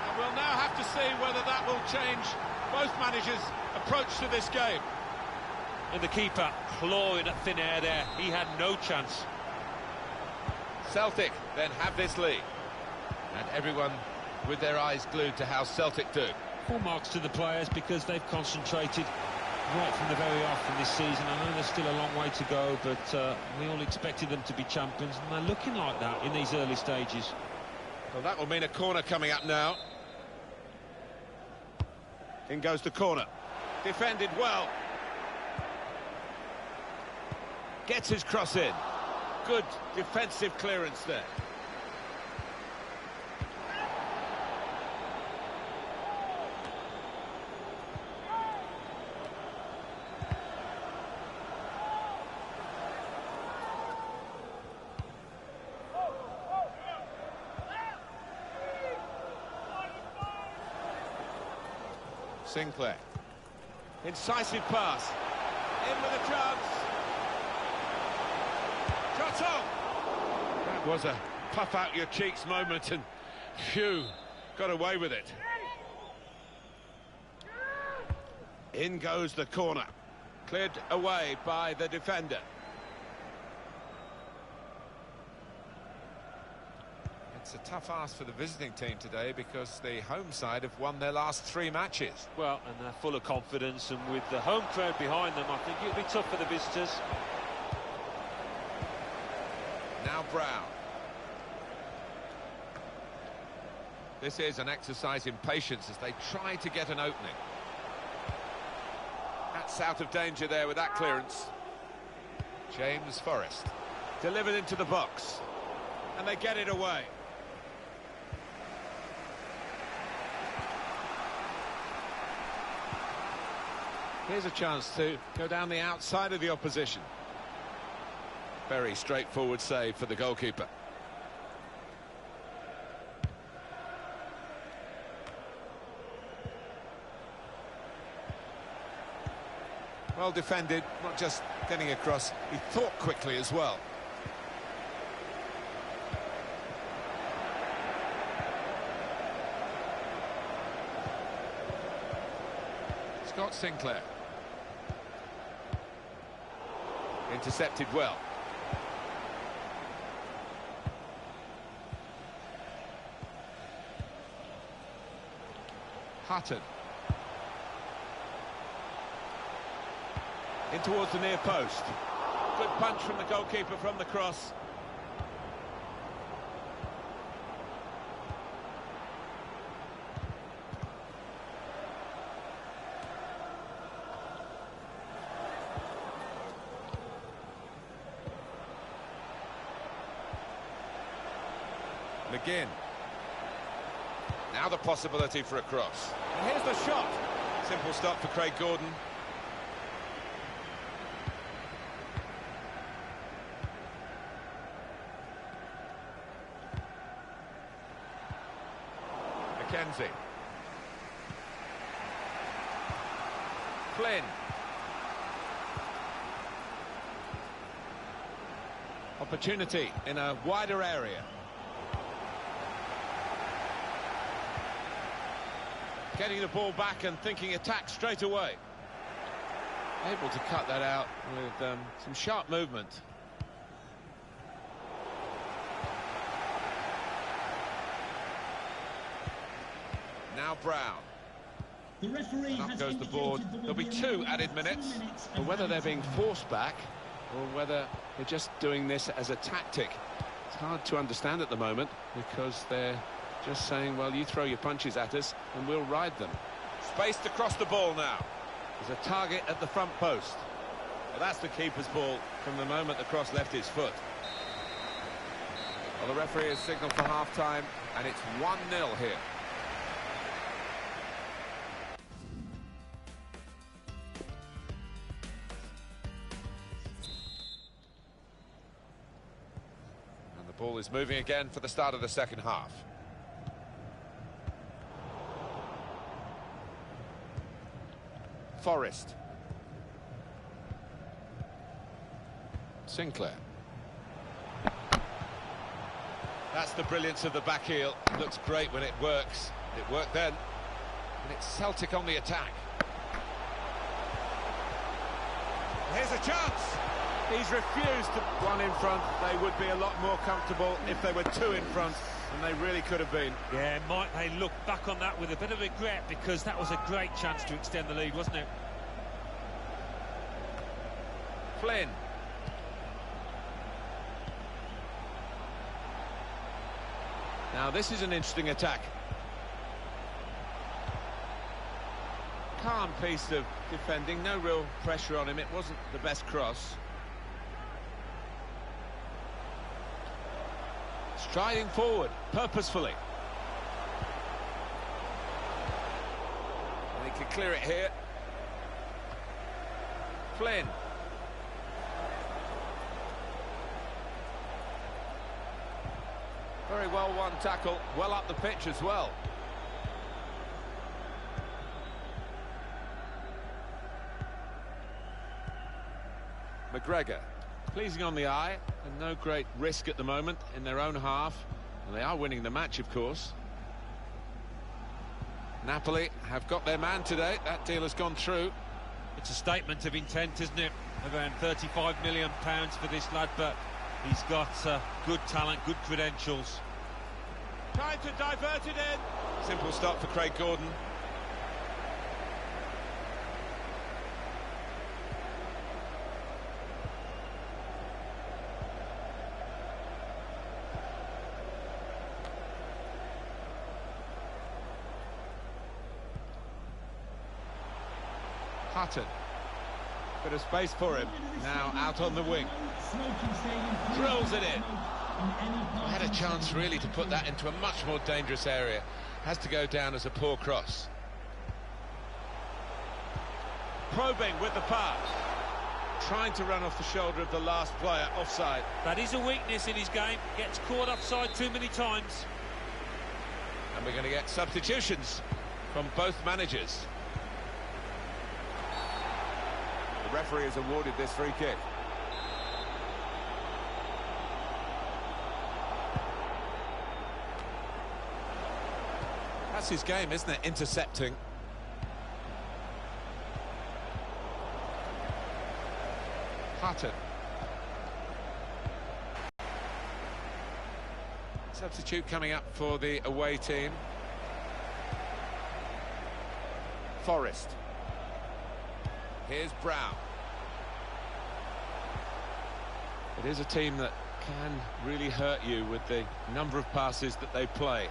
And we'll now have to see whether that will change both managers' approach to this game. And the keeper clawing at thin air there. He had no chance. Celtic then have this lead. And everyone with their eyes glued to how Celtic do. Full marks to the players because they've concentrated right from the very off in this season. I know there's still a long way to go, but we all expected them to be champions, and they're looking like that in these early stages. Well, that will mean a corner coming up now. In goes the corner. Defended well. Gets his cross in. Good defensive clearance there. Sinclair. Incisive pass. In with a chance. Shot on! That was a puff out your cheeks moment, and phew, got away with it. In goes the corner. Cleared away by the defender. It's a tough ask for the visiting team today because the home side have won their last 3 matches. Well, and they're full of confidence, and with the home crowd behind them, I think it'll be tough for the visitors. Now Brown. This is an exercise in patience as they try to get an opening. That's out of danger there with that clearance. James Forrest. Delivered into the box. And they get it away. Here's a chance to go down the outside of the opposition. Very straightforward save for the goalkeeper. Well defended, not just getting across, he thought quickly as well. Scott Sinclair. Intercepted well. Hutton. In towards the near post. Good punch from the goalkeeper from the cross. McGinn. Now the possibility for a cross. And here's the shot. Simple stop for Craig Gordon. McKenzie. Flynn. Opportunity in a wider area. Getting the ball back and thinking attack straight away. Able to cut that out with some sharp movement. Now Brown. The referee And up has goes the board. There'll be 2 added minutes. But whether they're being forced back or whether they're just doing this as a tactic, it's hard to understand at the moment, because they're just saying, well, you throw your punches at us and we'll ride them. Spaced across the ball now. There's a target at the front post. Well, that's the keeper's ball from the moment the cross left his foot. Well, the referee has signalled for half-time, and it's 1-0 here. And the ball is moving again for the start of the second half. Forrest. Sinclair. That's the brilliance of the back heel. It looks great when it works. It worked then. And it's Celtic on the attack. Here's a chance. He's refused to one in front. They would be a lot more comfortable if they were two in front, and they really could have been. Yeah, might they look back on that with a bit of regret, because that was a great chance to extend the lead, wasn't it? Flynn. Now this is an interesting attack. Calm piece of defending, no real pressure on him. It wasn't the best cross. Striding forward, purposefully. And he can clear it here. Flynn. Very well won tackle, well up the pitch as well. McGregor, pleasing on the eye, and no great risk at the moment in their own half. And they are winning the match, of course. Napoli have got their man today. That deal has gone through. It's a statement of intent, isn't it? Around £35 million for this lad, but he's got good talent, good credentials. Trying to divert it in. Simple stop for Craig Gordon. Hutton. Bit of space for him. Now out on the wing. Drills it in. I had a chance really to put that into a much more dangerous area. Has to go down as a poor cross. Probing with the pass. Trying to run off the shoulder of the last player, offside. That is a weakness in his game. Gets caught offside too many times. And we're going to get substitutions from both managers. The referee has awarded this free kick. That's his game, isn't it? Intercepting. Hutton. Substitute coming up for the away team. Forrest. Here's Brown. It is a team that can really hurt you with the number of passes that they play.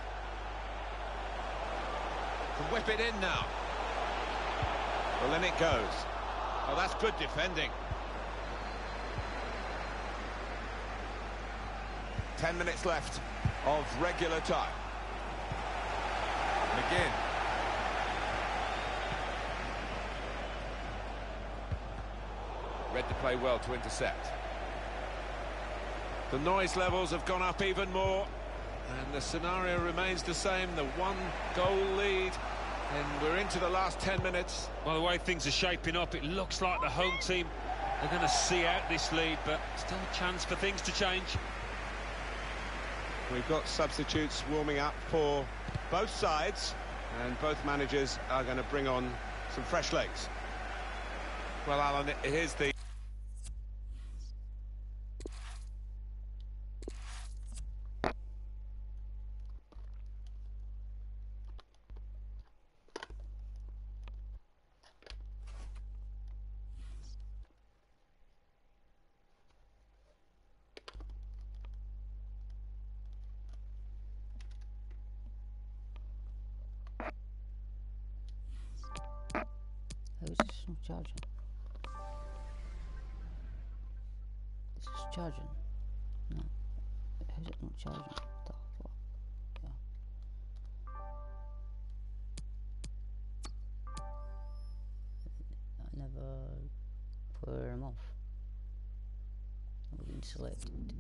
Can whip it in now. Well, then it goes. Oh, that's good defending. 10 minutes left of regular time. McGinn. Read to play well to intercept. The noise levels have gone up even more, and the scenario remains the same. The one-goal lead, and we're into the last 10 minutes. Well, the way things are shaping up, it looks like the home team are going to see out this lead, but still a chance for things to change. We've got substitutes warming up for both sides, and both managers are going to bring on some fresh legs. Well, Alan, here's the... charging. This is charging. No. How's it not charging? The fuck? Yeah. I never put them off. I've been selected.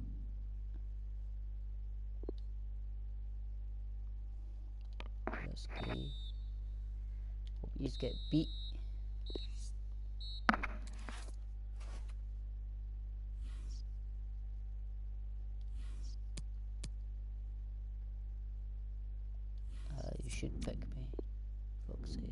Let's go. Hope you get beat. You should pick me, for fuck's sake.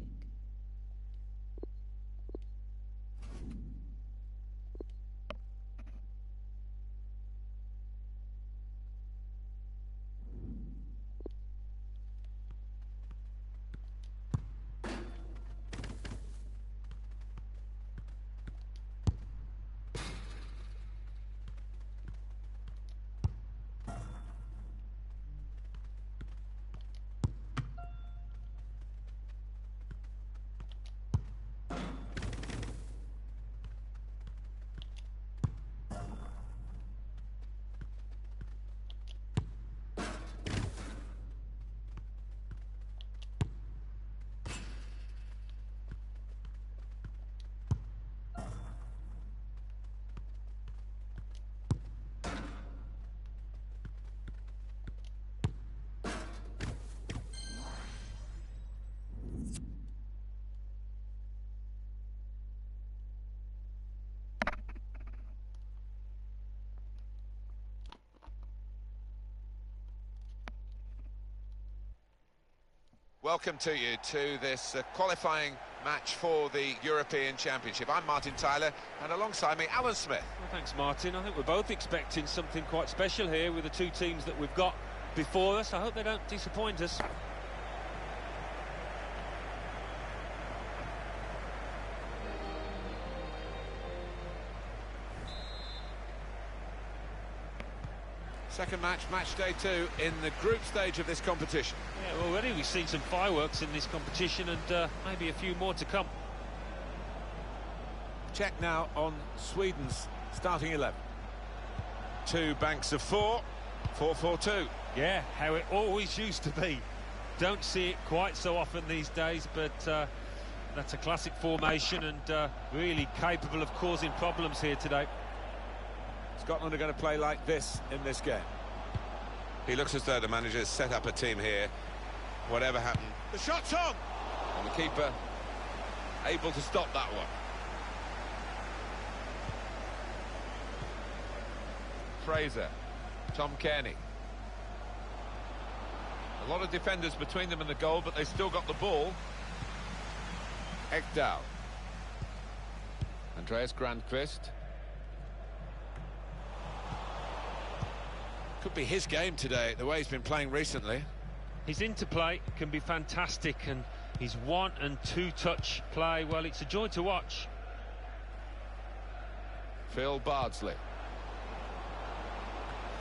Welcome to you to this qualifying match for the European Championship. I'm Martin Tyler, and alongside me, Alan Smith. Well, thanks, Martin. I think we're both expecting something quite special here with the two teams that we've got before us. I hope they don't disappoint us. Second match, match day 2 in the group stage of this competition. Yeah, already we've seen some fireworks in this competition, and maybe a few more to come. Check now on Sweden's starting 11. 2 banks of 4, 4-4-2. Yeah, how it always used to be. Don't see it quite so often these days, but that's a classic formation and really capable of causing problems here today. Scotland are going to play like this in this game. He looks as though the manager's set up a team here. Whatever happened, the shot's on! And the keeper able to stop that one. Fraser, Tom Kearney. A lot of defenders between them and the goal, but they still got the ball. Ekdal. Andreas Grandqvist. Could be his game today, the way he's been playing recently. His interplay can be fantastic, and his 1- and 2-touch play, well, it's a joy to watch. Phil Bardsley.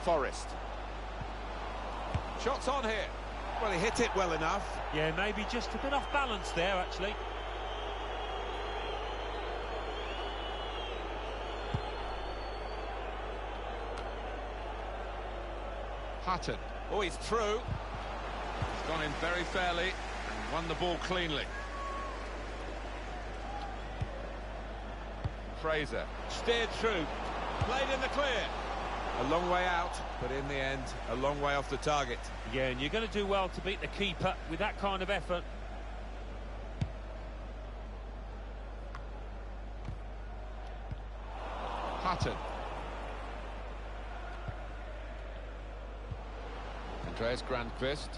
Forrest. Shots on here. Well, he hit it well enough. Yeah, maybe just a bit off balance there, actually. Hutton. Oh, he's through. He's gone in very fairly and won the ball cleanly. Fraser. Steered through. Played in the clear. A long way out, but in the end, a long way off the target. Yeah, and you're going to do well to beat the keeper with that kind of effort. Hutton. Andreas Grandqvist.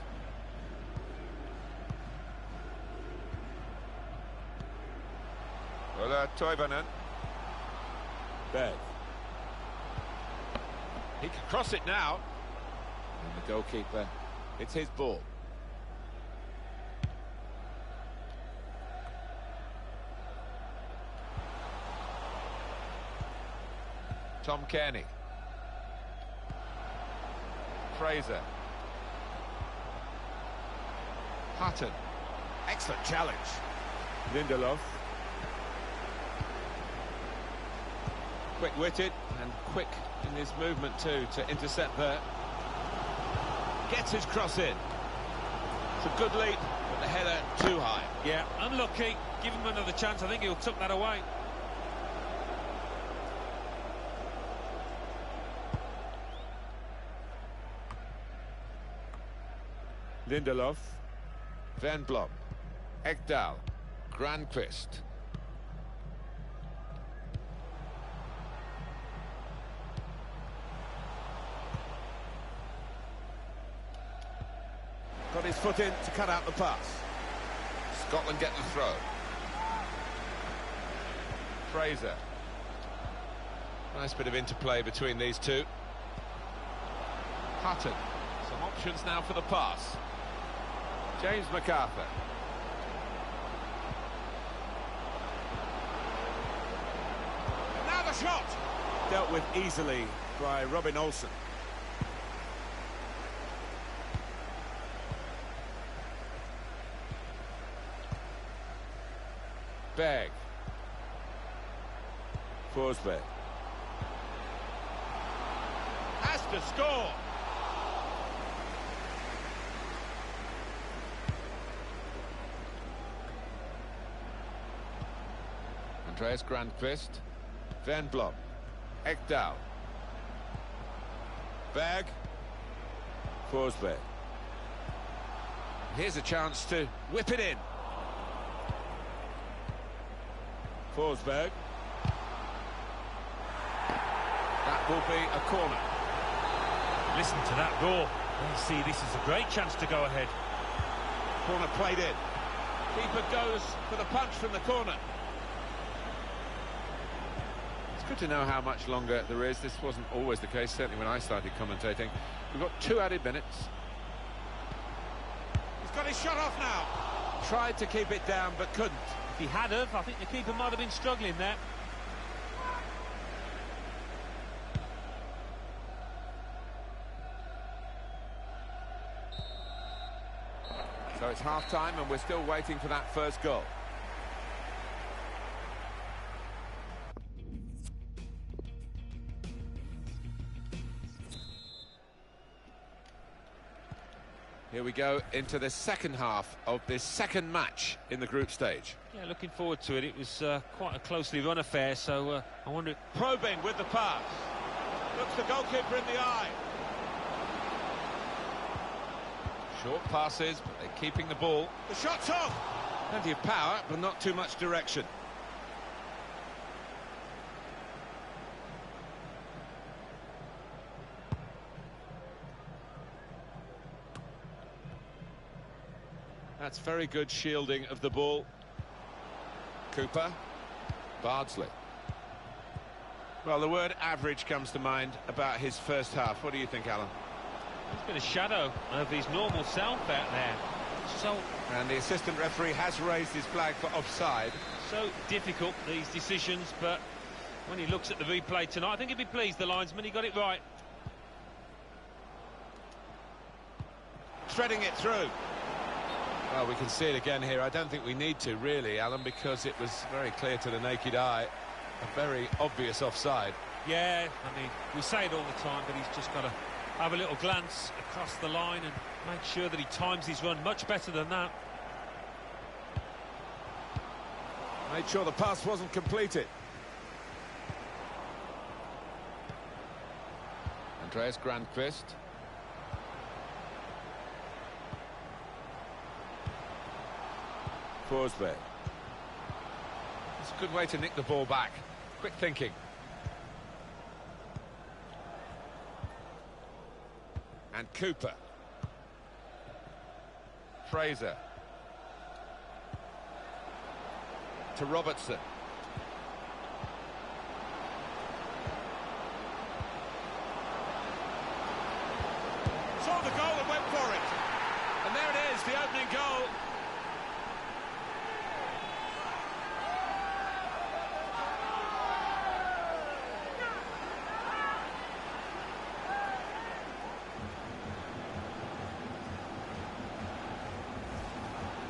Ola Toivonen. Bev. He can cross it now. And the goalkeeper, it's his ball. Tom Kearney. Fraser. Hutton. Excellent challenge. Lindelof. Quick-witted and quick in his movement too to intercept there. Gets his cross in. It's a good leap, but the header too high. Yeah, unlucky. Give him another chance. I think he'll tuck that away. Lindelof, Van Blom, Ekdal, Granqvist. Got his foot in to cut out the pass. Scotland get the throw. Fraser. Nice bit of interplay between these two. Hutton. Some options now for the pass. James MacArthur. Now the shot! Dealt with easily by Robin Olsen. Berg. Forsberg. Has to score! Andreas Granqvist, Van Blom, Ekdal, Berg. Forsberg. here's a chance to whip it in. Forsberg. That will be a corner. Listen to that goal. I see this is a great chance to go ahead. Corner played in. Keeper goes for the punch from the corner. It's good to know how much longer there is. This wasn't always the case, certainly when I started commentating. We've got 2 added minutes. He's got his shot off now. Tried to keep it down, but couldn't. If he had have, I think the keeper might have been struggling there. So it's half-time and we're still waiting for that first goal. Here we go into the second half of this second match in the group stage. Yeah, looking forward to it. It was quite a closely run affair, so I wonder... Probing with the pass. Looks the goalkeeper in the eye. Short passes, but they're keeping the ball. The shot's off! Plenty of power, but not too much direction. That's very good shielding of the ball. Cooper. Bardsley. Well, the word average comes to mind about his first half. What do you think, Alan? He's been a shadow of his normal self out there. So... And the assistant referee has raised his flag for offside. So difficult, these decisions, but when he looks at the replay tonight, I think he'd be pleased, the linesman, he got it right. Threading it through. Well, we can see it again here. I don't think we need to, really, Alan, because it was very clear to the naked eye. A very obvious offside. Yeah, I mean, we say it all the time, but he's just got to have a little glance across the line and make sure that he times his run much better than that. Made sure the pass wasn't completed. Andreas Granqvist. Forsberg. It's a good way to nick the ball back. Quick thinking. And Cooper. Fraser. To Robertson. Saw the goal and went for it. And there it is, the opening goal.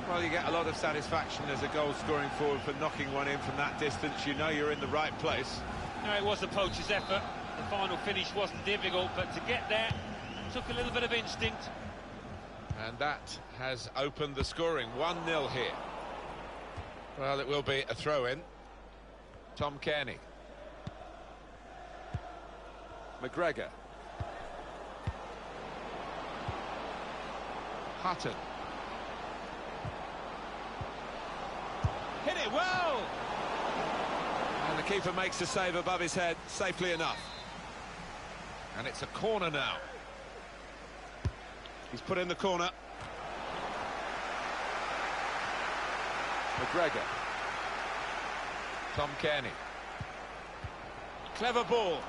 Well, you get a lot of satisfaction as a goal-scoring forward for knocking one in from that distance. You know you're in the right place. No, it was a poacher's effort. The final finish wasn't difficult, but to get there took a little bit of instinct. And that has opened the scoring. 1-0 here. Well, it will be a throw-in. Tom Kearney. McGregor. Hutton. Hit it well! And the keeper makes the save above his head, safely enough. And it's a corner now. He's put in the corner. McGregor. Tom Kearney. Clever ball.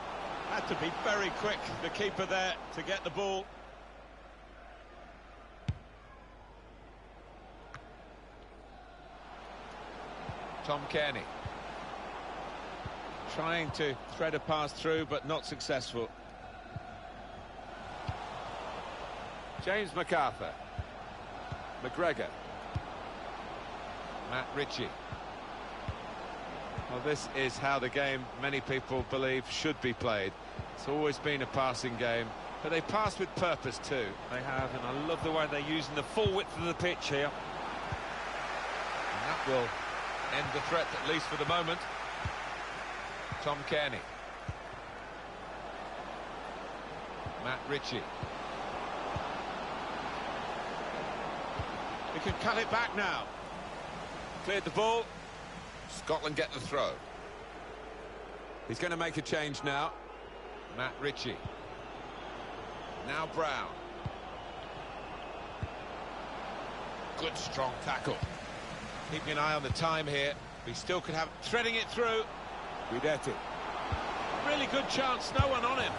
Had to be very quick, the keeper there, to get the ball. Tom Kearney. Trying to thread a pass through, but not successful. James MacArthur. McGregor. Matt Ritchie. Well, this is how the game, many people believe, should be played. It's always been a passing game, but they pass with purpose too. They have, and I love the way they're using the full width of the pitch here. And that will end the threat, at least for the moment. Tom Kearney. Matt Ritchie. He can cut it back now. Cleared the ball. Scotland get the throw. He's going to make a change now. Matt Ritchie. Now Brown. Good strong tackle. Keeping an eye on the time here. We still could have threading it through. Guidetti. Really good chance, no one on him.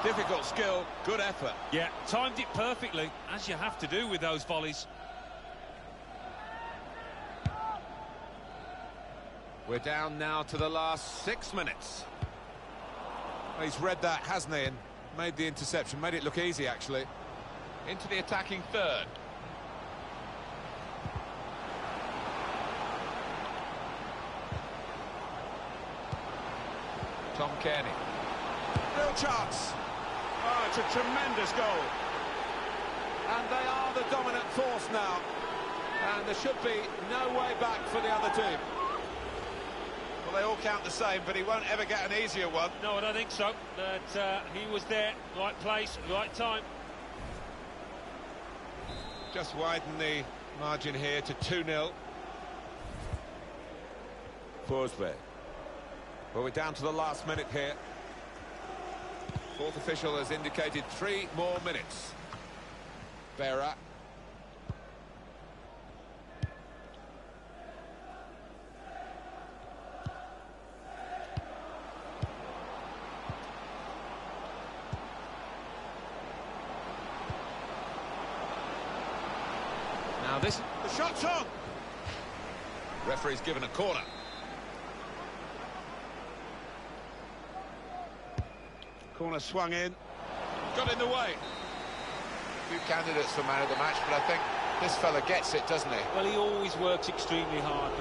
Difficult skill, good effort. Yeah, timed it perfectly, as you have to do with those volleys. We're down now to the last 6 minutes. Well, he's read that, hasn't he, and made the interception, made it look easy, actually. Into the attacking third. Tom Kearney. Real chance. Oh, it's a tremendous goal. And they are the dominant force now. And there should be no way back for the other team. Well, they all count the same, but he won't ever get an easier one. No, I don't think so. But he was there, right place, right time. Just widen the margin here to 2-0. Forsberg. Well, we're down to the last minute here. Fourth official has indicated 3 more minutes. Berra. Now this, the shot's on. Referee's given a corner. Corner swung in, got in the way. Few candidates for man of the match, but I think this fella gets it, doesn't he? Well, he always works extremely hard.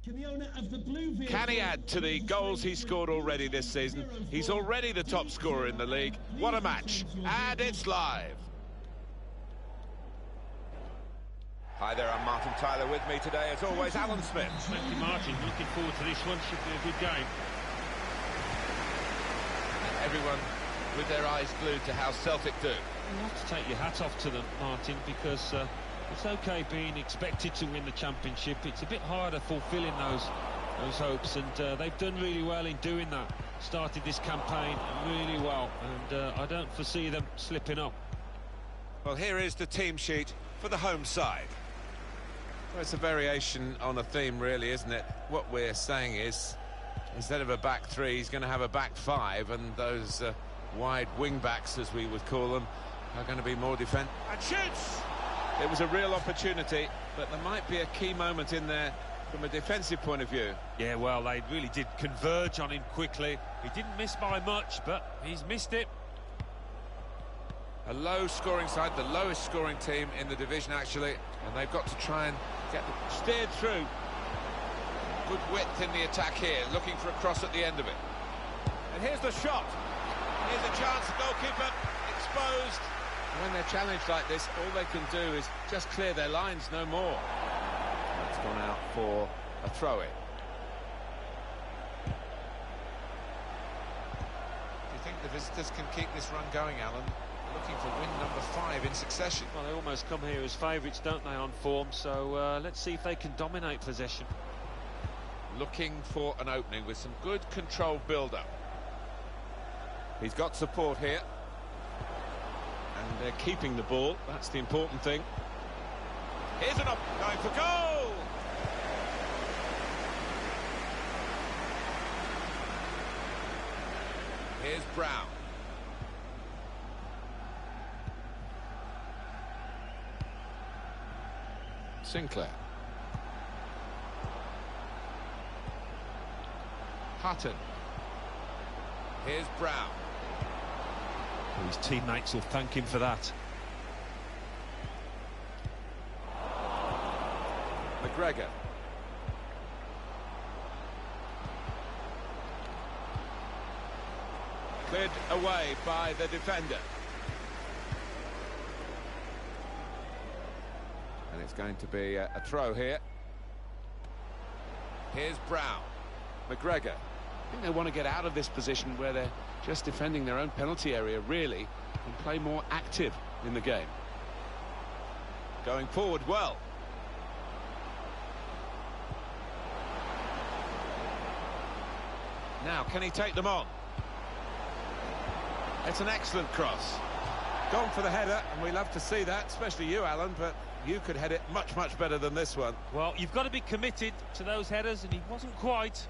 Can the owner of the blue vehicle... Can he add to the goals he's scored already this season? He's already the top scorer in the league. What a match. And it's live. Hi there, I'm Martin Tyler. With me today, as always, Alan Smith. Thank you, Martin. Looking forward to this one. Should be a good game. Everyone with their eyes glued to how Celtic do. You have to take your hat off to them, Martin, because it's okay being expected to win the championship. It's a bit harder fulfilling those hopes, and they've done really well in doing that. Started this campaign really well, and I don't foresee them slipping up. Well, here is the team sheet for the home side. Well, it's a variation on a theme, really, isn't it? What we're saying is, instead of a back three, he's going to have a back five, and those wide wing-backs, as we would call them, are going to be more defensive. And shoots! It was a real opportunity, but there might be a key moment in there from a defensive point of view. Yeah, well, they really did converge on him quickly. He didn't miss by much, but he's missed it. A low-scoring side, the lowest-scoring team in the division, actually, and they've got to try and get steered through. Good width in the attack here, looking for a cross at the end of it. And here's the shot. Here's a chance, the goalkeeper exposed. When they're challenged like this, all they can do is just clear their lines, no more. That's gone out for a throw-in. Do you think the visitors can keep this run going, Alan? Looking for win number 5 in succession. Well, they almost come here as favourites, don't they, on form? So let's see if they can dominate possession. Looking for an opening with some good controlled build-up. He's got support here. And they're keeping the ball. That's the important thing. Here's an up going for goal! Here's Brown. Sinclair. Hutton. Here's Brown. His teammates will thank him for that. McGregor. Cleared away by the defender. And it's going to be a throw here. Here's Brown. McGregor. I think they want to get out of this position where they're just defending their own penalty area, really, and play more active in the game. Going forward well. Now, can he take them on? It's an excellent cross. Gone for the header, and we love to see that, especially you, Alan, but you could head it much, much better than this one. Well, you've got to be committed to those headers, and he wasn't quite.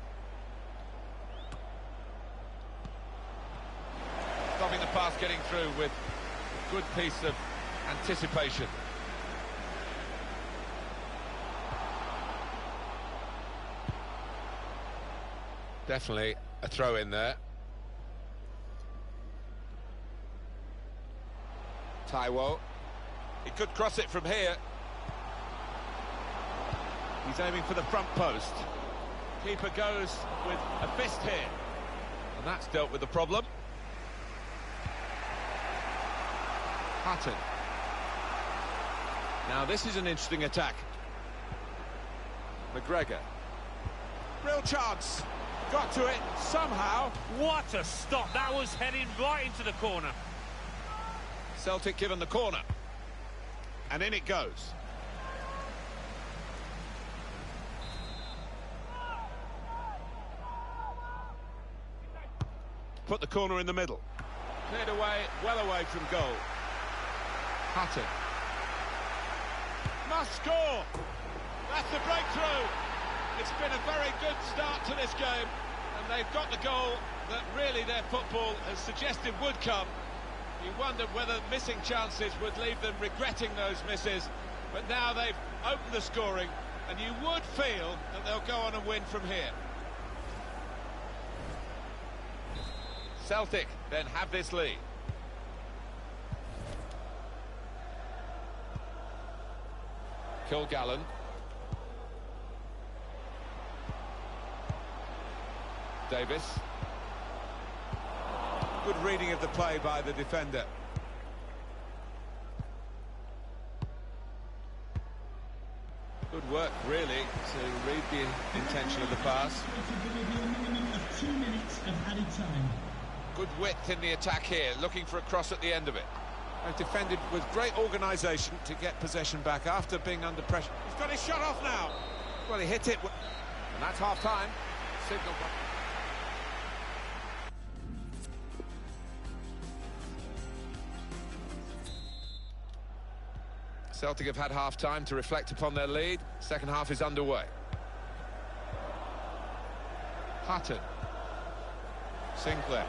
Stopping the pass, getting through with a good piece of anticipation. Definitely a throw in there. Taiwo. He could cross it from here. He's aiming for the front post. Keeper goes with a fist here. And that's dealt with the problem. Hutton. Now this is an interesting attack. McGregor. Real chance. Got to it somehow. What a stop. That was heading right into the corner. Celtic given the corner. And in it goes. Put the corner in the middle. Cleared away, well away from goal. Hutton. Must score. That's the breakthrough. It's been a very good start to this game, and they've got the goal that really their football has suggested would come. You wondered whether missing chances would leave them regretting those misses, but now they've opened the scoring, and you would feel that they'll go on and win from here. Celtic then have this lead. Kilgallen. Davis. Good reading of the play by the defender. Good work, really, to read the intention of the pass. A minimum of 2 minutes of added time. Good width in the attack here, looking for a cross at the end of it. They've defended with great organisation to get possession back after being under pressure. He's got his shot off now. Well, he hit it. And that's half-time. Signal. Celtic have had half-time to reflect upon their lead. Second half is underway. Hutton. Sinclair.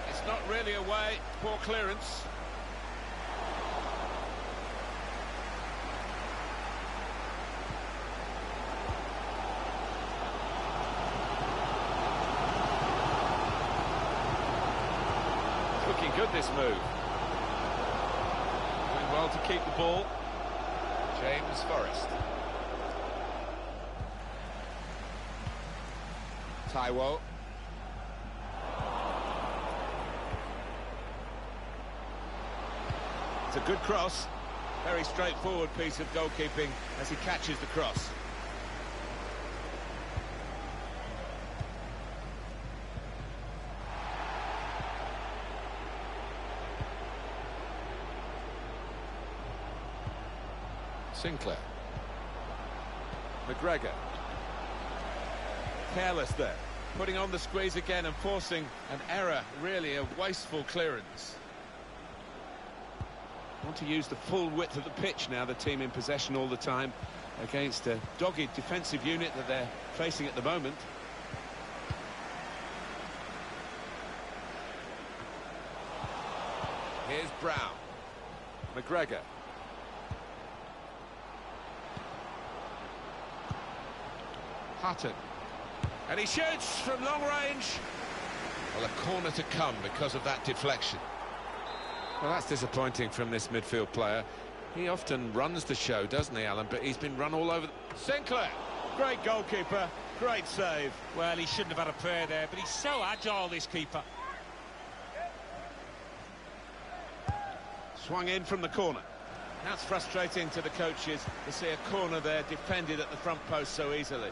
It's not really away. Poor clearance. Looking good, this move. Doing well to keep the ball. James Forrest. Taiwo. It's a good cross. Very straightforward piece of goalkeeping as he catches the cross. Sinclair. McGregor. Careless there. Putting on the squeeze again and forcing an error, really a wasteful clearance. Want to use the full width of the pitch now, the team in possession all the time against a dogged defensive unit that they're facing at the moment. Here's Brown. McGregor. Hutton. And he shoots from long range. Well, a corner to come because of that deflection. Well, that's disappointing from this midfield player. He often runs the show, doesn't he, Alan? But he's been run all over. Sinclair. Great goalkeeper. Great save. Well, he shouldn't have had a prayer there, but he's so agile, this keeper. Swung in from the corner. That's frustrating to the coaches to see a corner there defended at the front post so easily.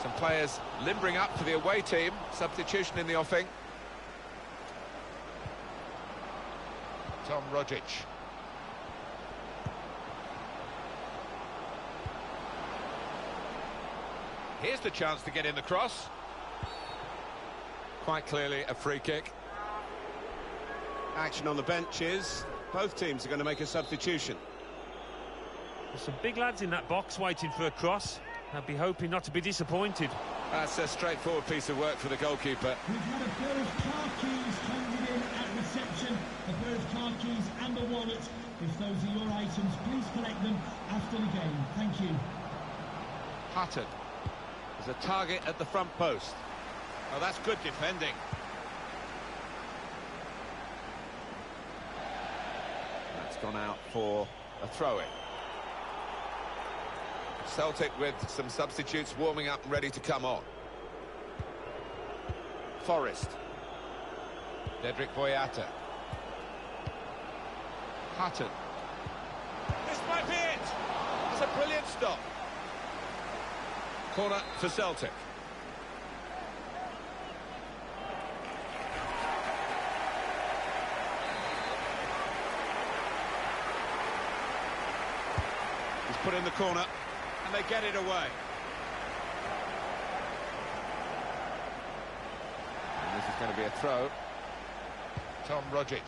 Some players limbering up for the away team. Substitution in the offing. Tom Rogic. Here's the chance to get in the cross. Quite clearly a free kick. Action on the benches. Both teams are going to make a substitution. There's some big lads in that box waiting for a cross. I'd be hoping not to be disappointed. That's a straightforward piece of work for the goalkeeper. We've had a pair of car keys handed in at reception, a pair of car keys and a wallet. If those are your items, please collect them after the game. Thank you. Hutton. There's a target at the front post. Oh, that's good defending. That's gone out for a throw-in. Celtic with some substitutes warming up and ready to come on. Forrest. Dedrick Boyata. Hutton. This might be it! That's a brilliant stop. Corner for Celtic. He's put in the corner. And they get it away. And this is going to be a throw. Tom Rogic.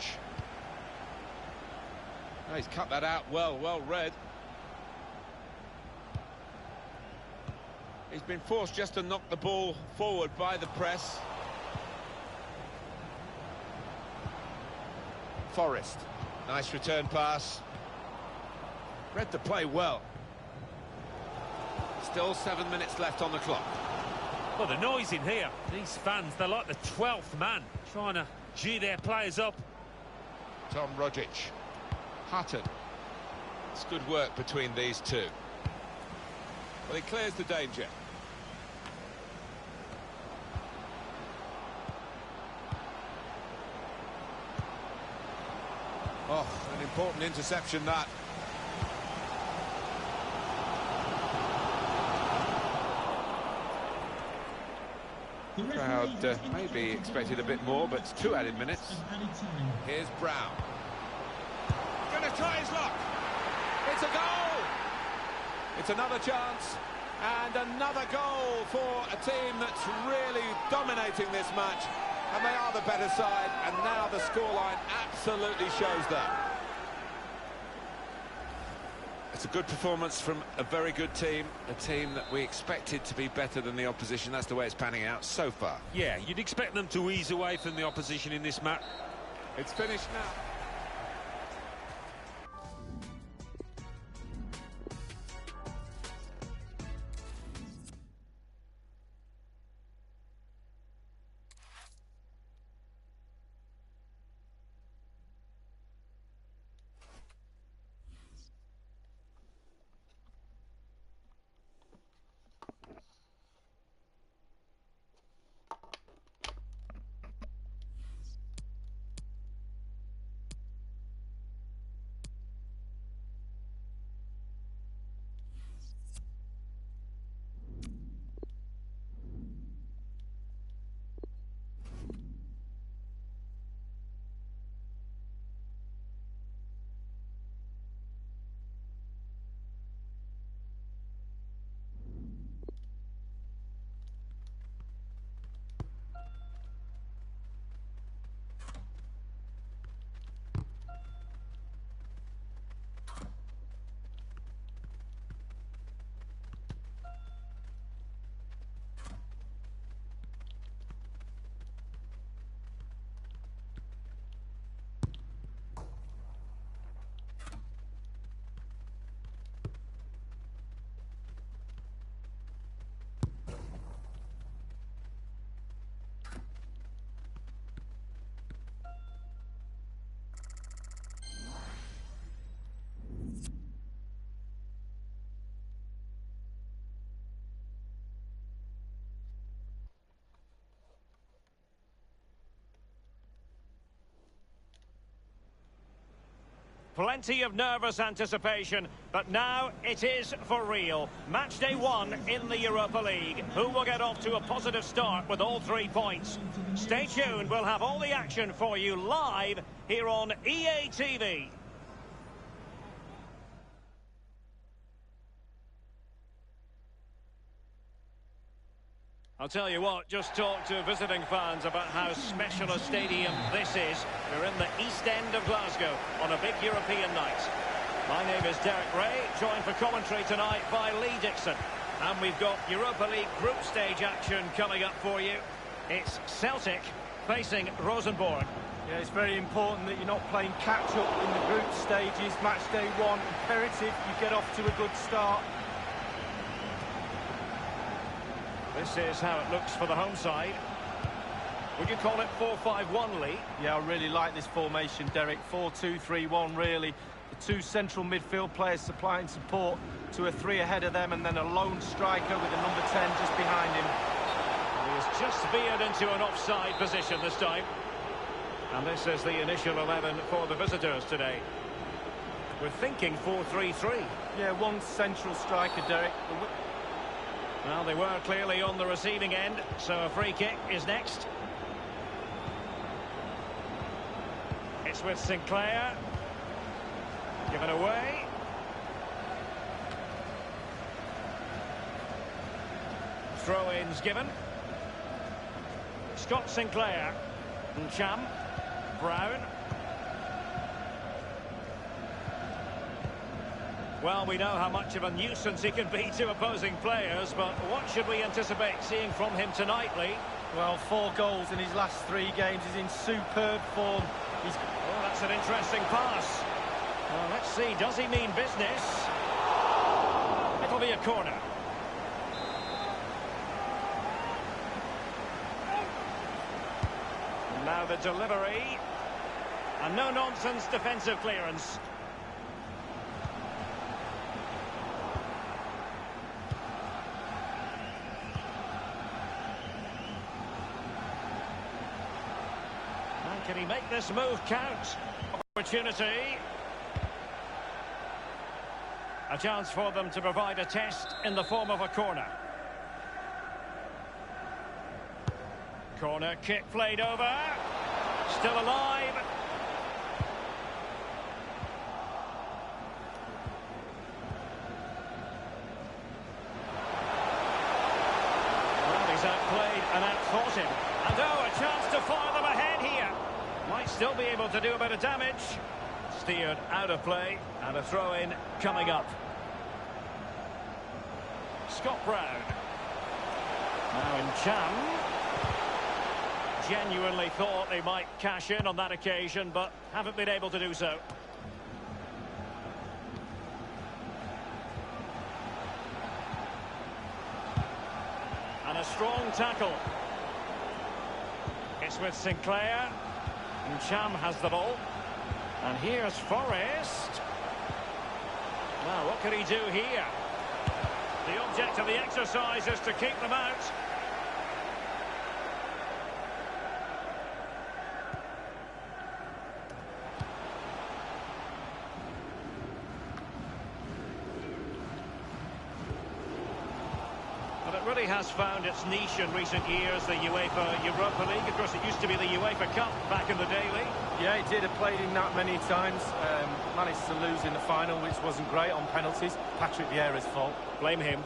Oh, he's cut that out well read. He's been forced just to knock the ball forward by the press. Forrest. Nice return pass. Read the play well. Still 7 minutes left on the clock. Well, the noise in here. These fans, they're like the 12th man, trying to gee their players up. Tom Rogic. Hutton. It's good work between these two. Well, he clears the danger. Oh, an important interception, that. Crowd maybe expected a bit more, but it's 2 added minutes. Here's Brown. Going to try his luck. It's a goal. It's another chance and another goal for a team that's really dominating this match. And they are the better side, and now the scoreline absolutely shows that. It's a good performance from a very good team, a team that we expected to be better than the opposition. That's the way it's panning out so far. Yeah, you'd expect them to ease away from the opposition in this match. It's finished now. Plenty of nervous anticipation, but now it is for real. Match day 1 in the Europa League. Who will get off to a positive start with all 3 points? Stay tuned, we'll have all the action for you live here on EA TV. I'll tell you what, just talk to visiting fans about how special a stadium this is. We're in the East End of Glasgow on a big European night. My name is Derek Ray, joined for commentary tonight by Lee Dixon. And we've got Europa League group stage action coming up for you. It's Celtic facing Rosenborg. Yeah, it's very important that you're not playing catch-up in the group stages. Match day 1, imperative you get off to a good start. This is how it looks for the home side. Would you call it 4-5-1, Lee? Yeah, I really like this formation, Derek. 4-2-3-1, really. The 2 central midfield players supplying support to a 3 ahead of them, and then a lone striker with a number 10 just behind him. He has just veered into an offside position this time. And this is the initial 11 for the visitors today. We're thinking 4-3-3. Yeah, 1 central striker, Derek. Well, they were clearly on the receiving end, so a free kick is next. It's with Sinclair. Given away. Throw-ins given. Scott Sinclair. Cham. Brown. Well, we know how much of a nuisance he can be to opposing players, but what should we anticipate seeing from him tonight, Lee? Well, 4 goals in his last 3 games. He's in superb form. Oh, that's an interesting pass. Well, let's see, does he mean business? It'll be a corner. And now the delivery. A no-nonsense defensive clearance. he make this move count? Opportunity. A chance for them to provide a test in the form of a corner. Corner kick played over. Still alive. Well, he's outplayed and outfought him. And oh, a chance to fire them ahead here. Might still be able to do a bit of damage. Steered out of play, and a throw-in coming up. Scott Brown. Now in Cham. Genuinely thought they might cash in on that occasion, but haven't been able to do so. And a strong tackle. It's with Sinclair. And Cham has the ball. And here's Forrest. Now, what can he do here? The object of the exercise is to keep them out. But it really has found its niche in recent years, the UEFA Europa League. Of course, it used to be the UEFA Cup back in the day, Lee. Yeah, he did. Have played in that many times. Managed to lose in the final, which wasn't great on penalties. Patrick Vieira's fault. Blame him.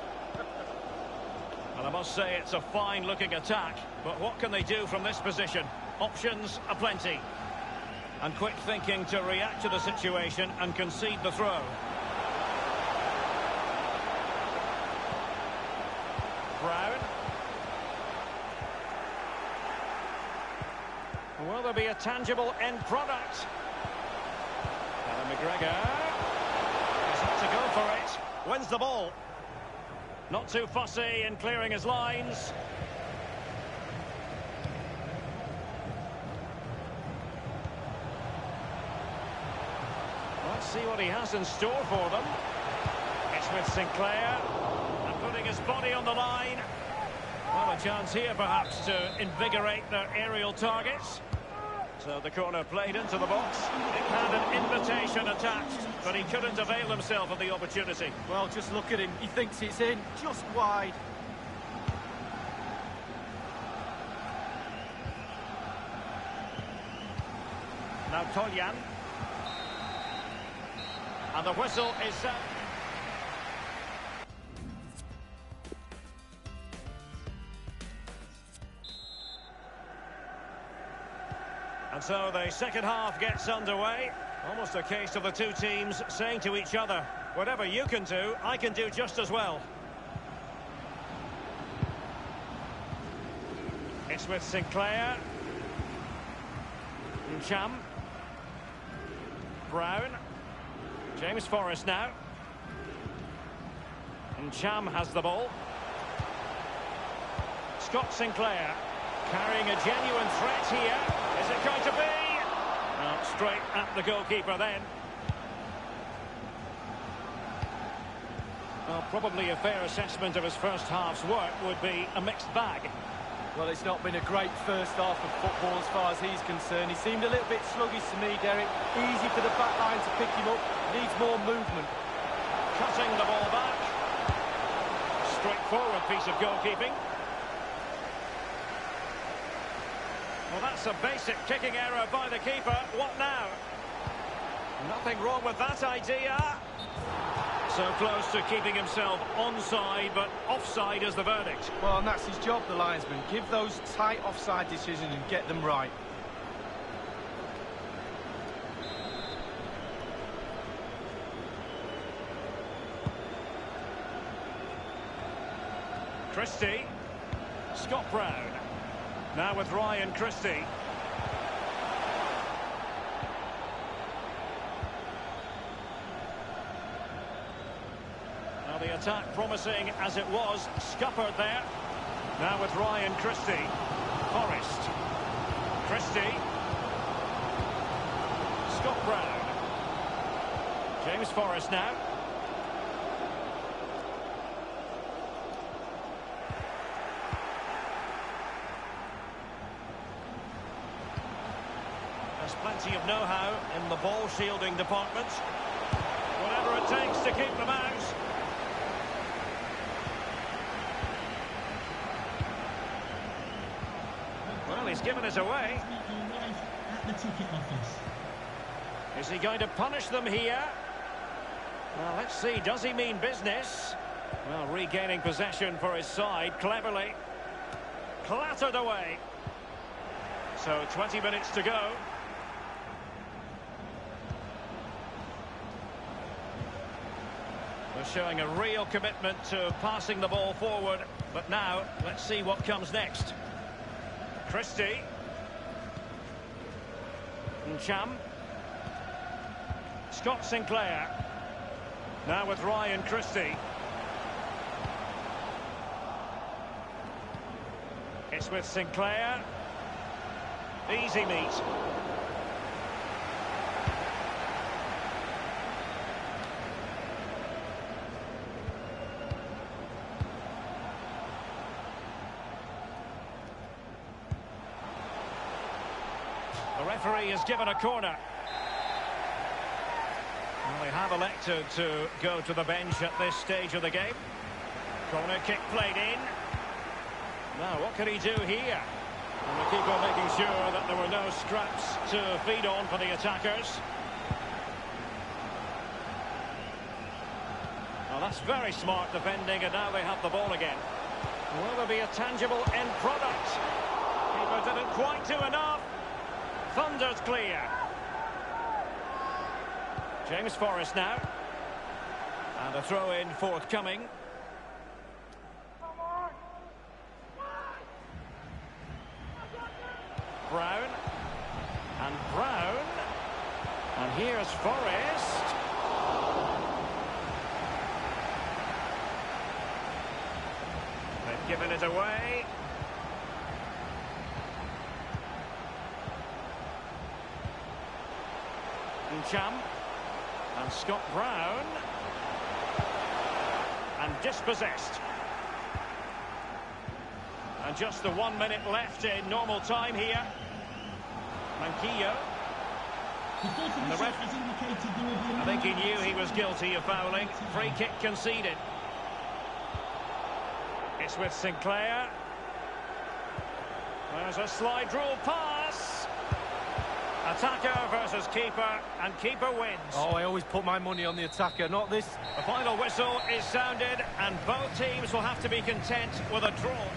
And I must say, it's a fine-looking attack. But what can they do from this position? Options aplenty. And quick thinking to react to the situation and concede the throw. Brown. Will there be a tangible end product? Alan McGregor. He's had to go for it. Wins the ball. Not too fussy in clearing his lines. Let's see what he has in store for them. It's with Sinclair. And putting his body on the line. Well, a chance here perhaps to invigorate their aerial targets. So the corner played into the box. It had an invitation attached, but he couldn't avail himself of the opportunity. Well, just look at him. He thinks it's in, just wide. Now Toljan. And the whistle is set. And so the second half gets underway. Almost a case of the two teams saying to each other, whatever you can do, I can do just as well. It's with Sinclair. And Cham. Brown. James Forrest now. And Cham has the ball. Scott Sinclair carrying a genuine threat here. Is it going to be? No, straight at the goalkeeper then. Well, probably a fair assessment of his first half's work would be a mixed bag. Well, it's not been a great first half of football as far as he's concerned. He seemed a little bit sluggish to me, Derek. Easy for the back line to pick him up. Needs more movement. Cutting the ball back. Straightforward piece of goalkeeping. Well, that's a basic kicking error by the keeper. What now? Nothing wrong with that idea. So close to keeping himself onside, but offside is the verdict. Well, and that's his job, the linesman. Give those tight offside decisions and get them right. Christie. Scott Brown. Now with Ryan Christie. Now the attack promising as it was, scuppered there. Now with Ryan Christie. Forrest. Christie. Scott Brown. James Forrest now. plenty of know-how in the ball shielding department. Whatever it takes to keep them out. Well, he's given it away. At the ticket office. Is he going to punish them here? Well, let's see. Does he mean business? Well, regaining possession for his side cleverly. Clattered away. So 20 minutes to go. They're showing a real commitment to passing the ball forward. But now, let's see what comes next. Christie. Ncham. Scott Sinclair. Now with Ryan Christie. It's with Sinclair. Easy meet. The referee has given a corner. Well, they have elected to go to the bench at this stage of the game. Corner kick played in. Now, what can he do here? And the keeper making sure that there were no scraps to feed on for the attackers. Well, that's very smart defending, and now they have the ball again. Will there be a tangible end product? Keeper didn't quite do enough. Thunder's clear. James Forrest now. And a throw-in forthcoming. Brown. And Brown. And here's Forrest. They've given it away. Ncham. And Scott Brown. And dispossessed. And just the 1 minute left in normal time here. Manquillo. And the ref, I think he knew he was guilty of fouling. Free kick conceded. It's with Sinclair. There's a slide rule pass. Attacker versus keeper, and keeper wins. Oh, I always put my money on the attacker, not this. The final whistle is sounded, and both teams will have to be content with a draw.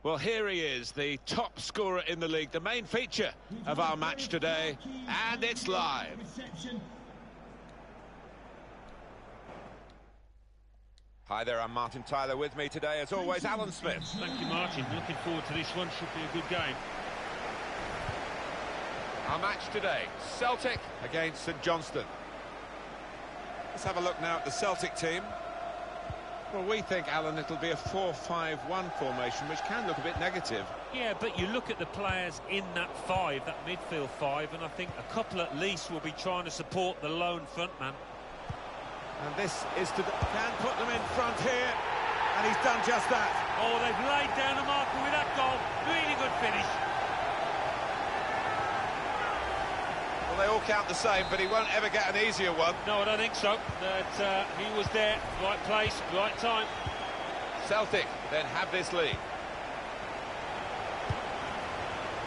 Well, here he is, the top scorer in the league, the main feature of our match today, and it's live. Hi there, I'm Martin Tyler. With me today, as always, Alan Smith. Thank you, Martin. Looking forward to this one. Should be a good game. Our match today, Celtic against St Johnstone. Let's have a look now at the Celtic team. Well, we think, Alan, it'll be a 4-5-1 formation, which can look a bit negative. Yeah, but you look at the players in that five, that midfield five, and I think a couple at least will be trying to support the lone front man. And this is to... can put them in front here, and he's done just that. Oh, they've laid down a marker with that goal. Really good finish. Well, they all count the same, but he won't ever get an easier one. No, I don't think so. That he was there, right place, right time. Celtic then have this lead.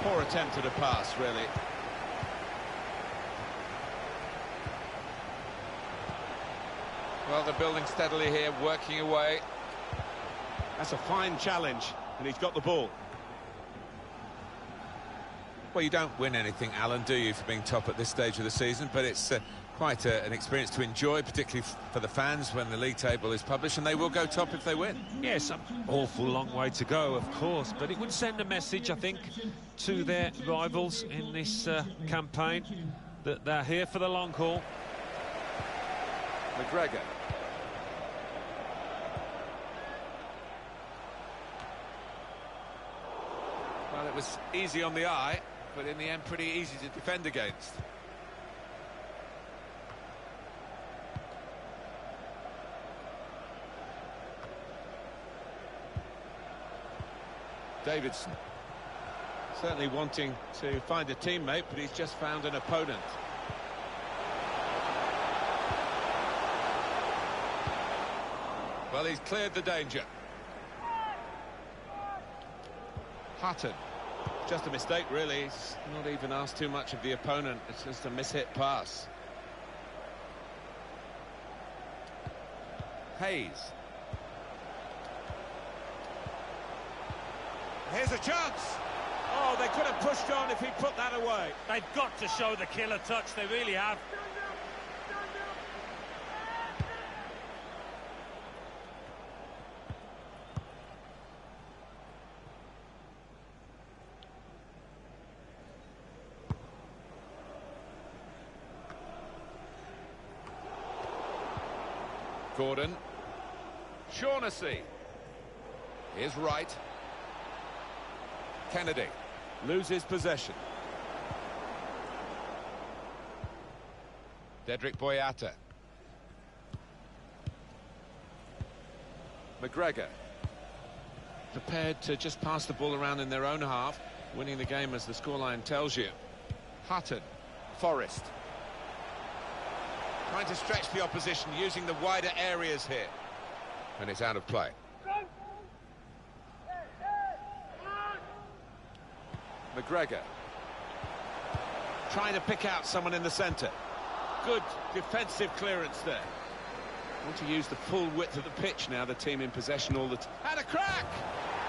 Poor attempt at a pass, really. Well, they're building steadily here, working away. That's a fine challenge, and he's got the ball. Well, you don't win anything, Alan, do you, for being top at this stage of the season? But it's quite an experience to enjoy, particularly for the fans when the league table is published, and they will go top if they win. Yes, an awful long way to go, of course, but it would send a message, I think, to their rivals in this campaign that they're here for the long haul. McGregor. Well, it was easy on the eye, but in the end pretty easy to defend against. Davidson. Certainly wanting to find a teammate, but he's just found an opponent. Well, he's cleared the danger. Hutton. Just a mistake, really. He's not even asked too much of the opponent. It's just a mishit pass. Hayes. Here's a chance. Oh, they could have pushed on if he put that away. They've got to show the killer touch, they really have. Gordon. Shaughnessy. Here's Wright. Kennedy loses possession. Dedrick Boyata. McGregor. Prepared to just pass the ball around in their own half, winning the game as the scoreline tells you. Hutton. Forrest. Trying to stretch the opposition, using the wider areas here. And it's out of play. McGregor. Trying to pick out someone in the centre. Good defensive clearance there. Want to use the full width of the pitch now, the team in possession all the time. And a crack!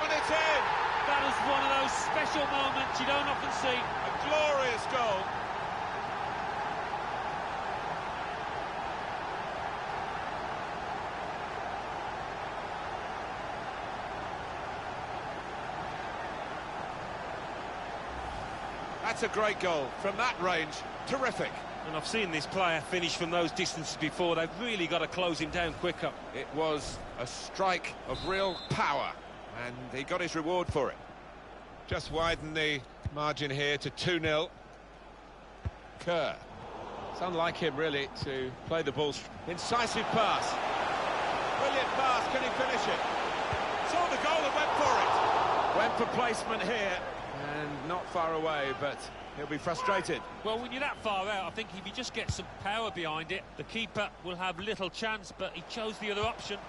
And it's in! That is one of those special moments you don't often see. A glorious goal. That's a great goal from that range. Terrific. And I've seen this player finish from those distances before. They've really got to close him down quicker. It was a strike of real power, and he got his reward for it. Just widen the margin here to 2-0. Kerr. It's unlike him, really, to play the ball. Incisive pass. Brilliant pass. Can he finish it? Saw the goal and went for it. Went for placement here. And not far away, but he'll be frustrated. Well, when you're that far out, I think if you just get some power behind it, the keeper will have little chance, but he chose the other option.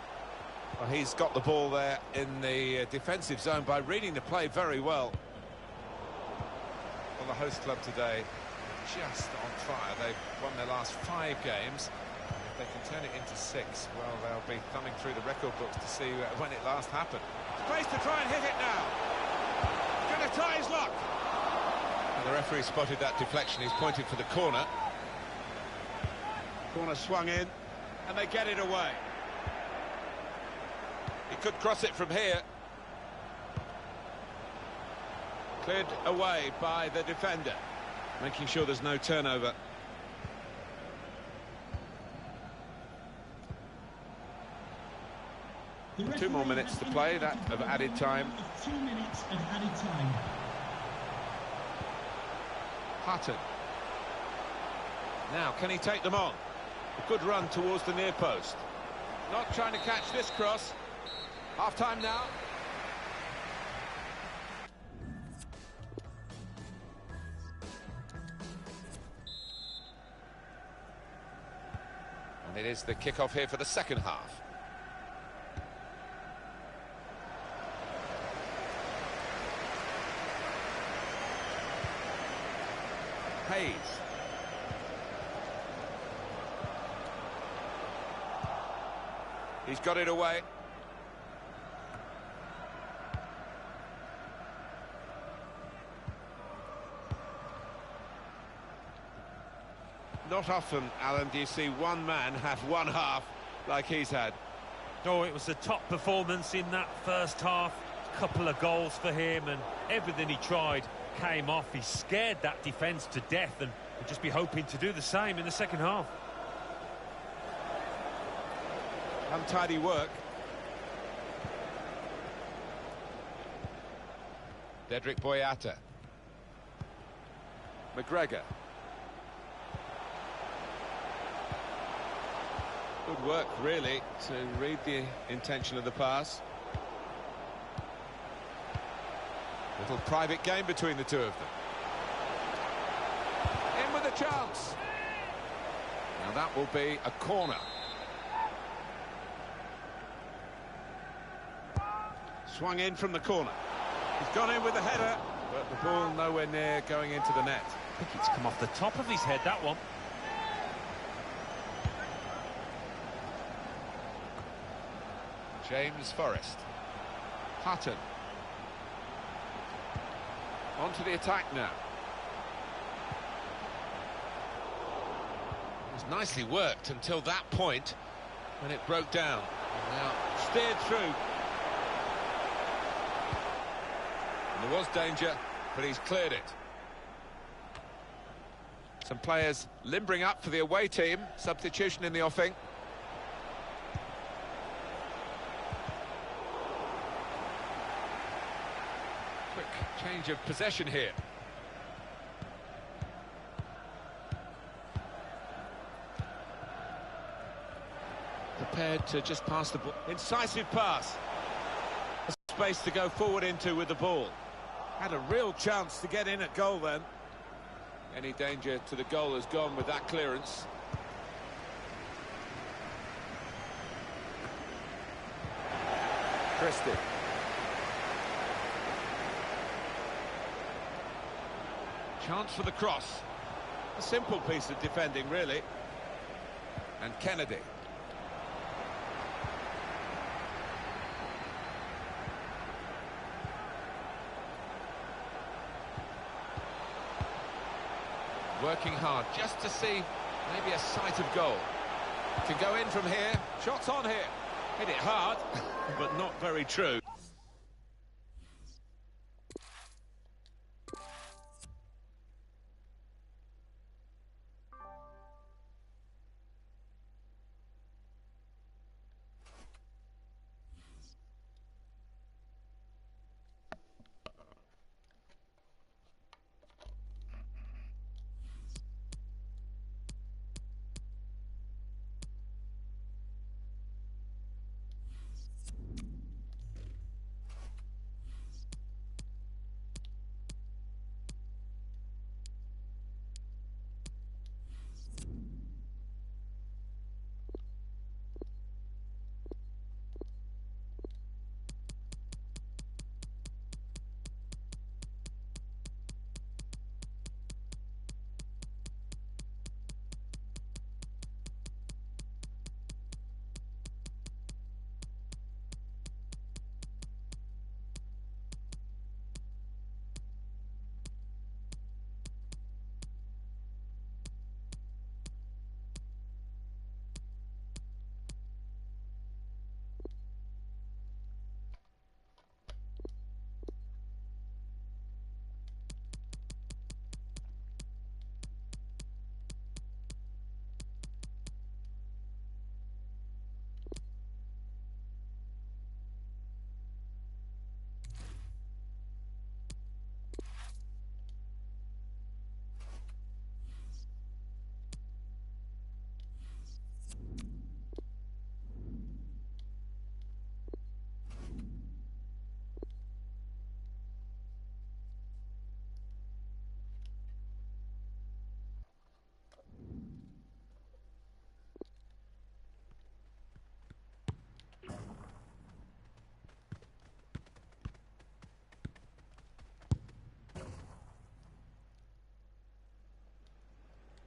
Well, he's got the ball there in the defensive zone by reading the play very well. Well, the host club today just on fire. They've won their last 5 games. If they can turn it into 6, well, they'll be thumbing through the record books to see when it last happened. Space to try and hit it now. Gonna try his luck. And the referee spotted that deflection. He's pointed for the corner. Corner swung in, and they get it away. He could cross it from here. Cleared away by the defender, making sure there's no turnover. Two more minutes to play, that of added time. 2 minutes of added time. Hutton. Now, can he take them on? A good run towards the near post. Not trying to catch this cross. Half-time now. And it is the kick-off here for the second half. Hayes. He's got it away. Not often, Alan, do you see one man have one half like he's had. Oh, it was a top performance in that first half. Couple of goals for him, and everything he tried came off. He scared that defence to death, and we'll just be hoping to do the same in the second half. Untidy work. Dedrick Boyata. McGregor. Good work, really, to read the intention of the pass. Little private game between the two of them. In with a chance. Now that will be a corner. Swung in from the corner. He's gone in with the header, but the ball nowhere near going into the net. I think it's come off the top of his head, that one. James Forrest. Hutton. On to the attack now. It was nicely worked until that point when it broke down. And now steered through. And there was danger, but he's cleared it. Some players limbering up for the away team. Substitution in the offing. Quick change of possession here. Prepared to just pass the ball. Incisive pass. Space to go forward into with the ball. Had a real chance to get in at goal then. Any danger to the goal has gone with that clearance. Christie. Chance for the cross. A simple piece of defending, really. And Kennedy. Working hard just to see maybe a sight of goal. Can go in from here. Shots on here. Hit it hard, but not very true.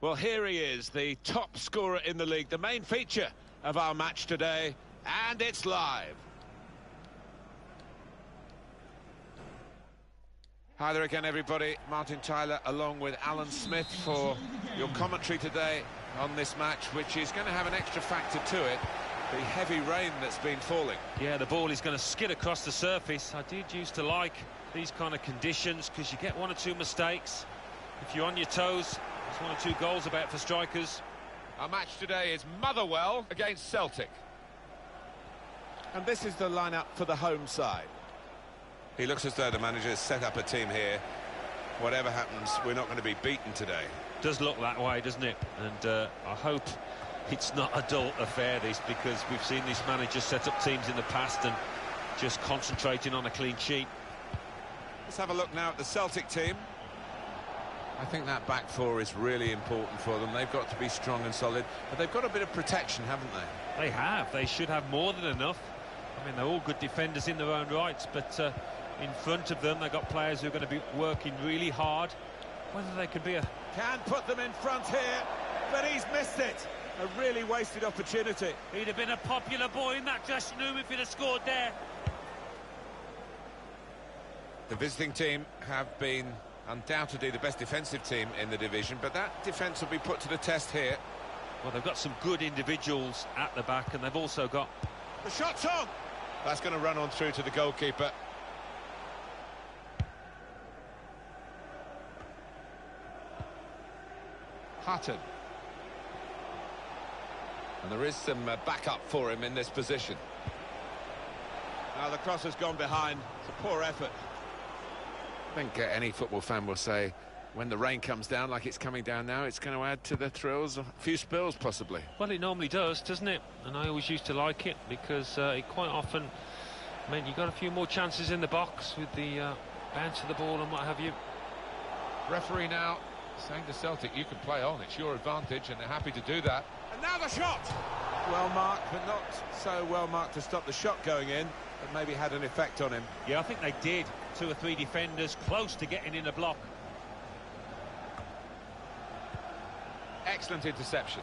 Well, here he is, the top scorer in the league, the main feature of our match today, and it's live. Hi there again, everybody. Martin Tyler along with Alan Smith for your commentary today on this match, which is going to have an extra factor to it, the heavy rain that's been falling. Yeah, the ball is going to skid across the surface. I did used to like these kind of conditions because you get one or two mistakes. If you're on your toes, there's one or two goals about for strikers. Our match today is Motherwell against Celtic. And this is the lineup for the home side. He looks as though the manager has set up a team here. Whatever happens, we're not going to be beaten today. Does look that way, doesn't it? And I hope it's not a dull affair, this, because we've seen this manager set up teams in the past and just concentrating on a clean sheet. Let's have a look now at the Celtic team. I think that back four is really important for them. They've got to be strong and solid, but they've got a bit of protection, haven't they? They have. They should have more than enough. I mean, they're all good defenders in their own rights, but in front of them, they've got players who are going to be working really hard. Whether they could be a... Can put them in front here, but he's missed it. A really wasted opportunity. He'd have been a popular boy in that dressing room if he'd have scored there. The visiting team have been undoubtedly the best defensive team in the division, but that defence will be put to the test here. Well, they've got some good individuals at the back, and they've also got... The shot's on! That's going to run on through to the goalkeeper. Hutton. And there is some backup for him in this position. Now the cross has gone behind. It's a poor effort. I think any football fan will say when the rain comes down like it's coming down now, it's going to add to the thrills, a few spills possibly. Well, it normally does, doesn't it? And I always used to like it because it quite often meant you got a few more chances in the box with the bounce of the ball and what have you. Referee now saying to Celtic, you can play on, it's your advantage, and they're happy to do that. And now the shot! Well marked, but not so well marked to stop the shot going in, but maybe had an effect on him. Yeah, I think they did. 2 or 3 defenders close to getting in a block. Excellent interception.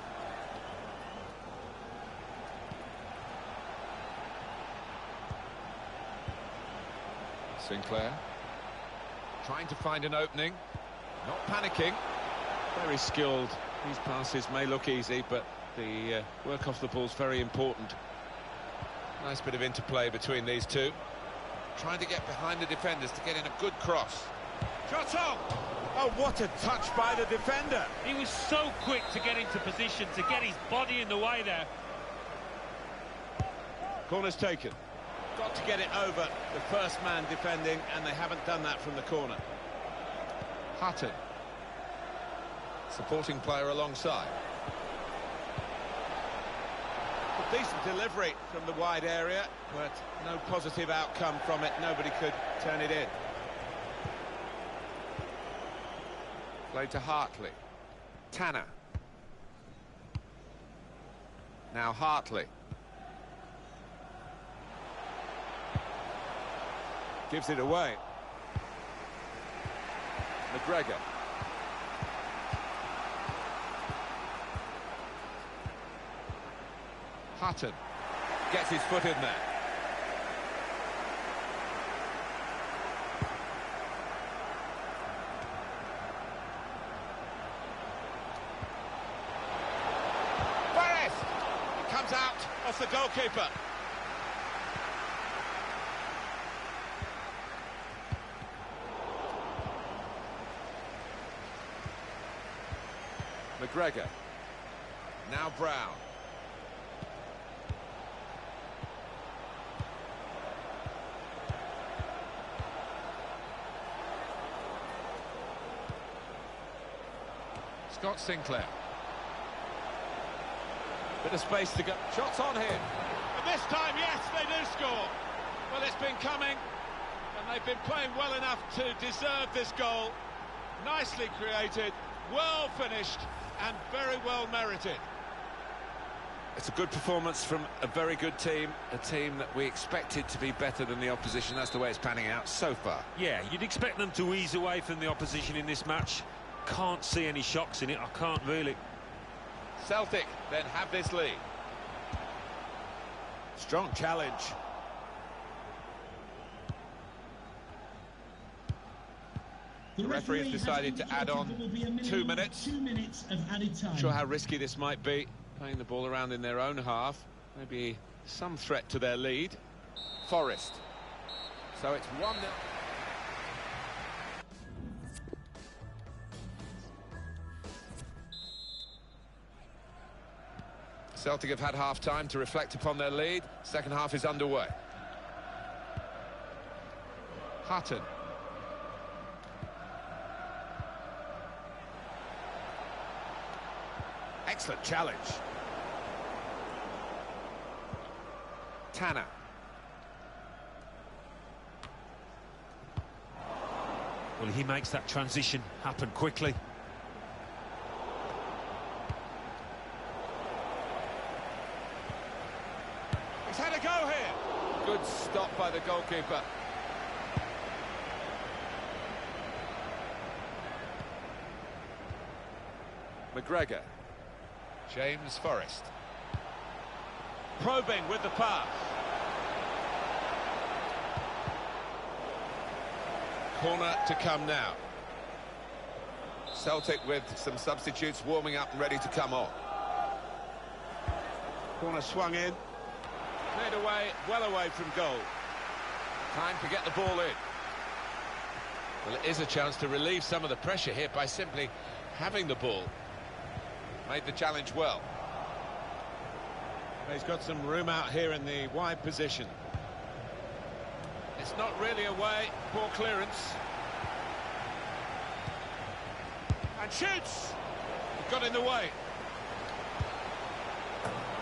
Sinclair trying to find an opening, not panicking. Very skilled. These passes may look easy, but the work off the ball is very important. Nice bit of interplay between these two. Trying to get behind the defenders to get in a good cross. Shot on! Oh, what a touch by the defender! He was so quick to get into position, to get his body in the way there. Corner's taken. Got to get it over the first man defending, and they haven't done that from the corner. Hutton. Supporting player alongside. A decent delivery from the wide area, but no positive outcome from it. Nobody could turn it in. Played to Hartley. Tanner. Now Hartley. Gives it away. McGregor. Hutton. Gets his foot in there. Forrest! It comes out off the goalkeeper. McGregor. Now Brown. Scott Sinclair. Bit of space to go. Shots on here. And this time, yes, they do score. Well, it's been coming, and they've been playing well enough to deserve this goal. Nicely created, well finished, and very well merited. It's a good performance from a very good team, a team that we expected to be better than the opposition. That's the way it's panning out so far. Yeah, you'd expect them to ease away from the opposition in this match. can't see any shocks in it. I can't really. Celtic then have this lead. Strong challenge. The referee has decided to add on 2 minutes. 2 minutes of added time. Not sure how risky this might be, playing the ball around in their own half. Maybe some threat to their lead. Forest. So it's 1-0. Celtic have had half-time to reflect upon their lead. Second half is underway. Hutton. Excellent challenge. Tanner. Well, he makes that transition happen quickly. He's had a go here. Good stop by the goalkeeper. McGregor. James Forrest. Probing with the pass. Corner to come now. Celtic with some substitutes warming up and ready to come on. Corner swung in. Cleared away, well away from goal. Time to get the ball in. Well, it is a chance to relieve some of the pressure here by simply having the ball. Made the challenge well. He's got some room out here in the wide position. It's not really away. Poor clearance. And shoots! He got in the way.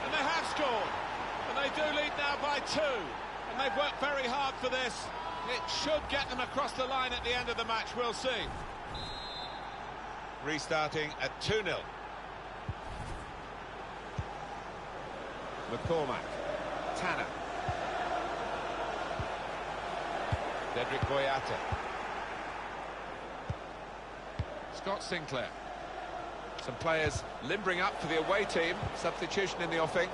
And they have scored. And they do lead now by 2. And they've worked very hard for this. It should get them across the line at the end of the match. We'll see. Restarting at 2-0. McCormack. Tanner. Dedrick Boyata. Scott Sinclair. Some players limbering up for the away team. Substitution in the offing.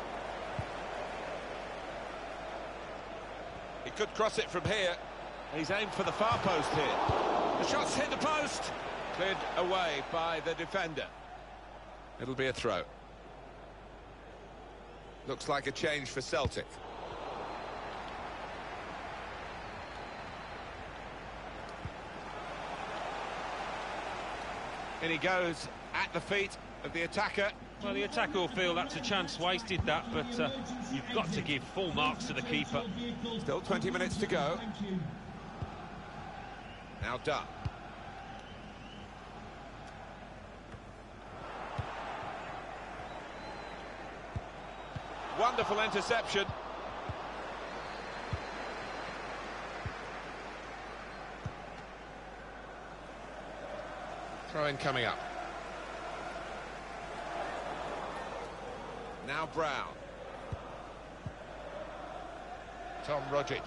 He could cross it from here. He's aimed for the far post here. The shot's hit the post. Cleared away by the defender. It'll be a throw. Looks like a change for Celtic. In he goes at the feet of the attacker. Well, the attacker will feel that's a chance wasted, that, but you've got to give full marks to the keeper. Still 20 minutes to go. Now done. Wonderful interception. Throw-in coming up. Now Brown. Tom Rogic.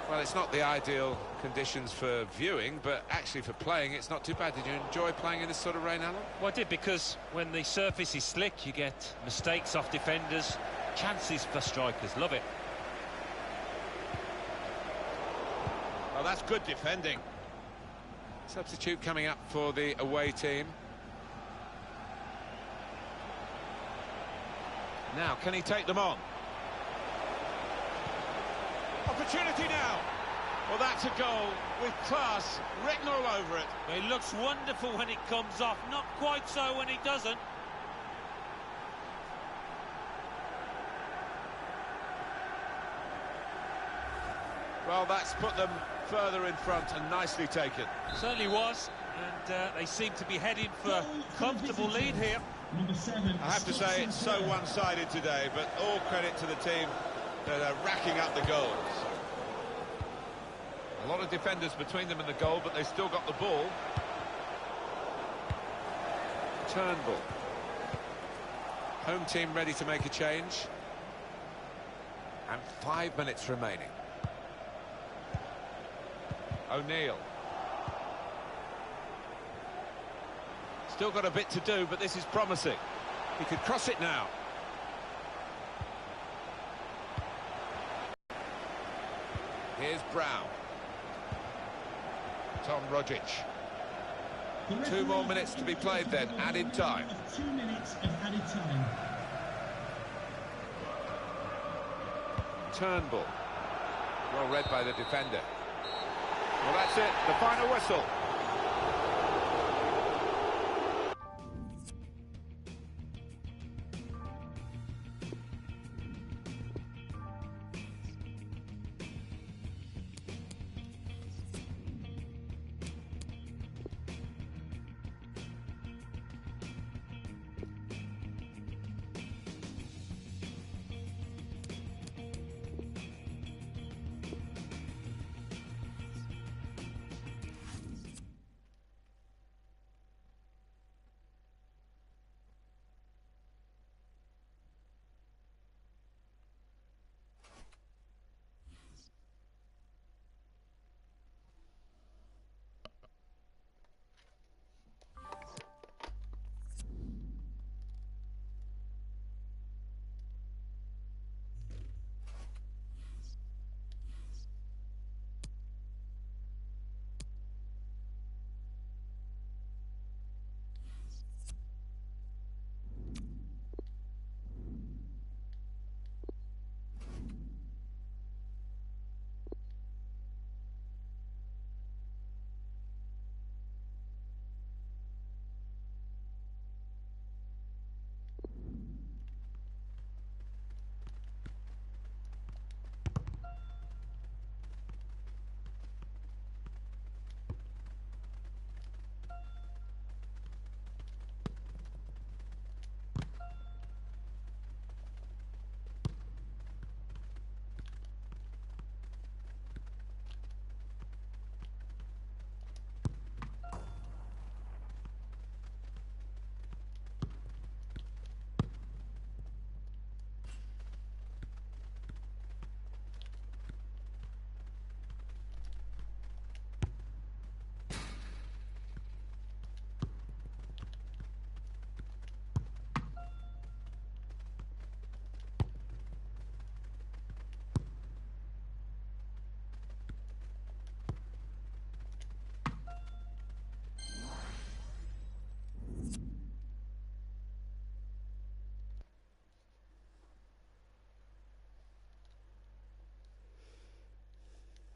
Well, it's not the ideal conditions for viewing, but actually for playing, it's not too bad. Did you enjoy playing in this sort of rain, Alan? Well, I did, because when the surface is slick, you get mistakes off defenders, chances for strikers. Love it. Well, that's good defending. Substitute coming up for the away team. Now, can he take them on? Opportunity now. Well, that's a goal with class written all over it. It looks wonderful when it comes off, not quite so when it doesn't. Well, that's put them further in front and nicely taken. Certainly was, and they seem to be heading for a comfortable lead here. Number 7. I have to say, it's so one-sided today, but all credit to the team that are racking up the goals. A lot of defenders between them and the goal, but they still got the ball. Turnbull. Home team ready to make a change. And 5 minutes remaining. O'Neill. Still got a bit to do, but this is promising. He could cross it now. Here's Brown. Tom Rogic. 2 more minutes to be played then, added time. 2 minutes of added time. Turnbull. Well read by the defender. Well, that's it, the final whistle.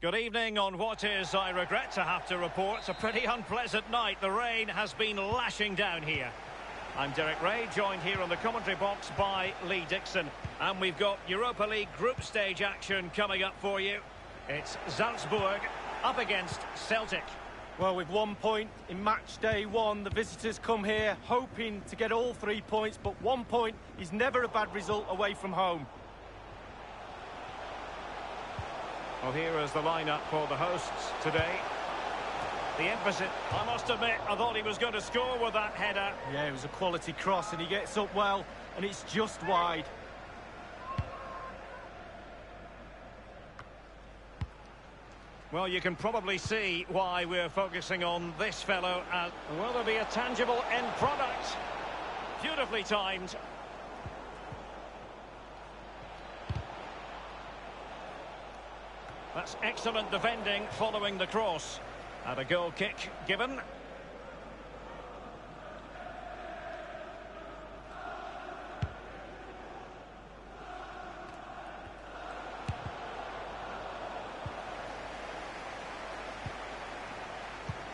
Good evening on what is, I regret to have to report, a pretty unpleasant night. The rain has been lashing down here. I'm Derek Ray, joined here on the commentary box by Lee Dixon. And we've got Europa League group stage action coming up for you. It's Salzburg up against Celtic. Well, with 1 point in match day 1, the visitors come here hoping to get all 3 points, but 1 point is never a bad result away from home. Well, here is the lineup for the hosts today. The emphasis, I must admit, I thought he was going to score with that header. Yeah, it was a quality cross and he gets up well, and it's just wide. Well, you can probably see why we're focusing on this fellow. Will there be a tangible end product? Beautifully timed. That's excellent defending following the cross. And a goal kick given.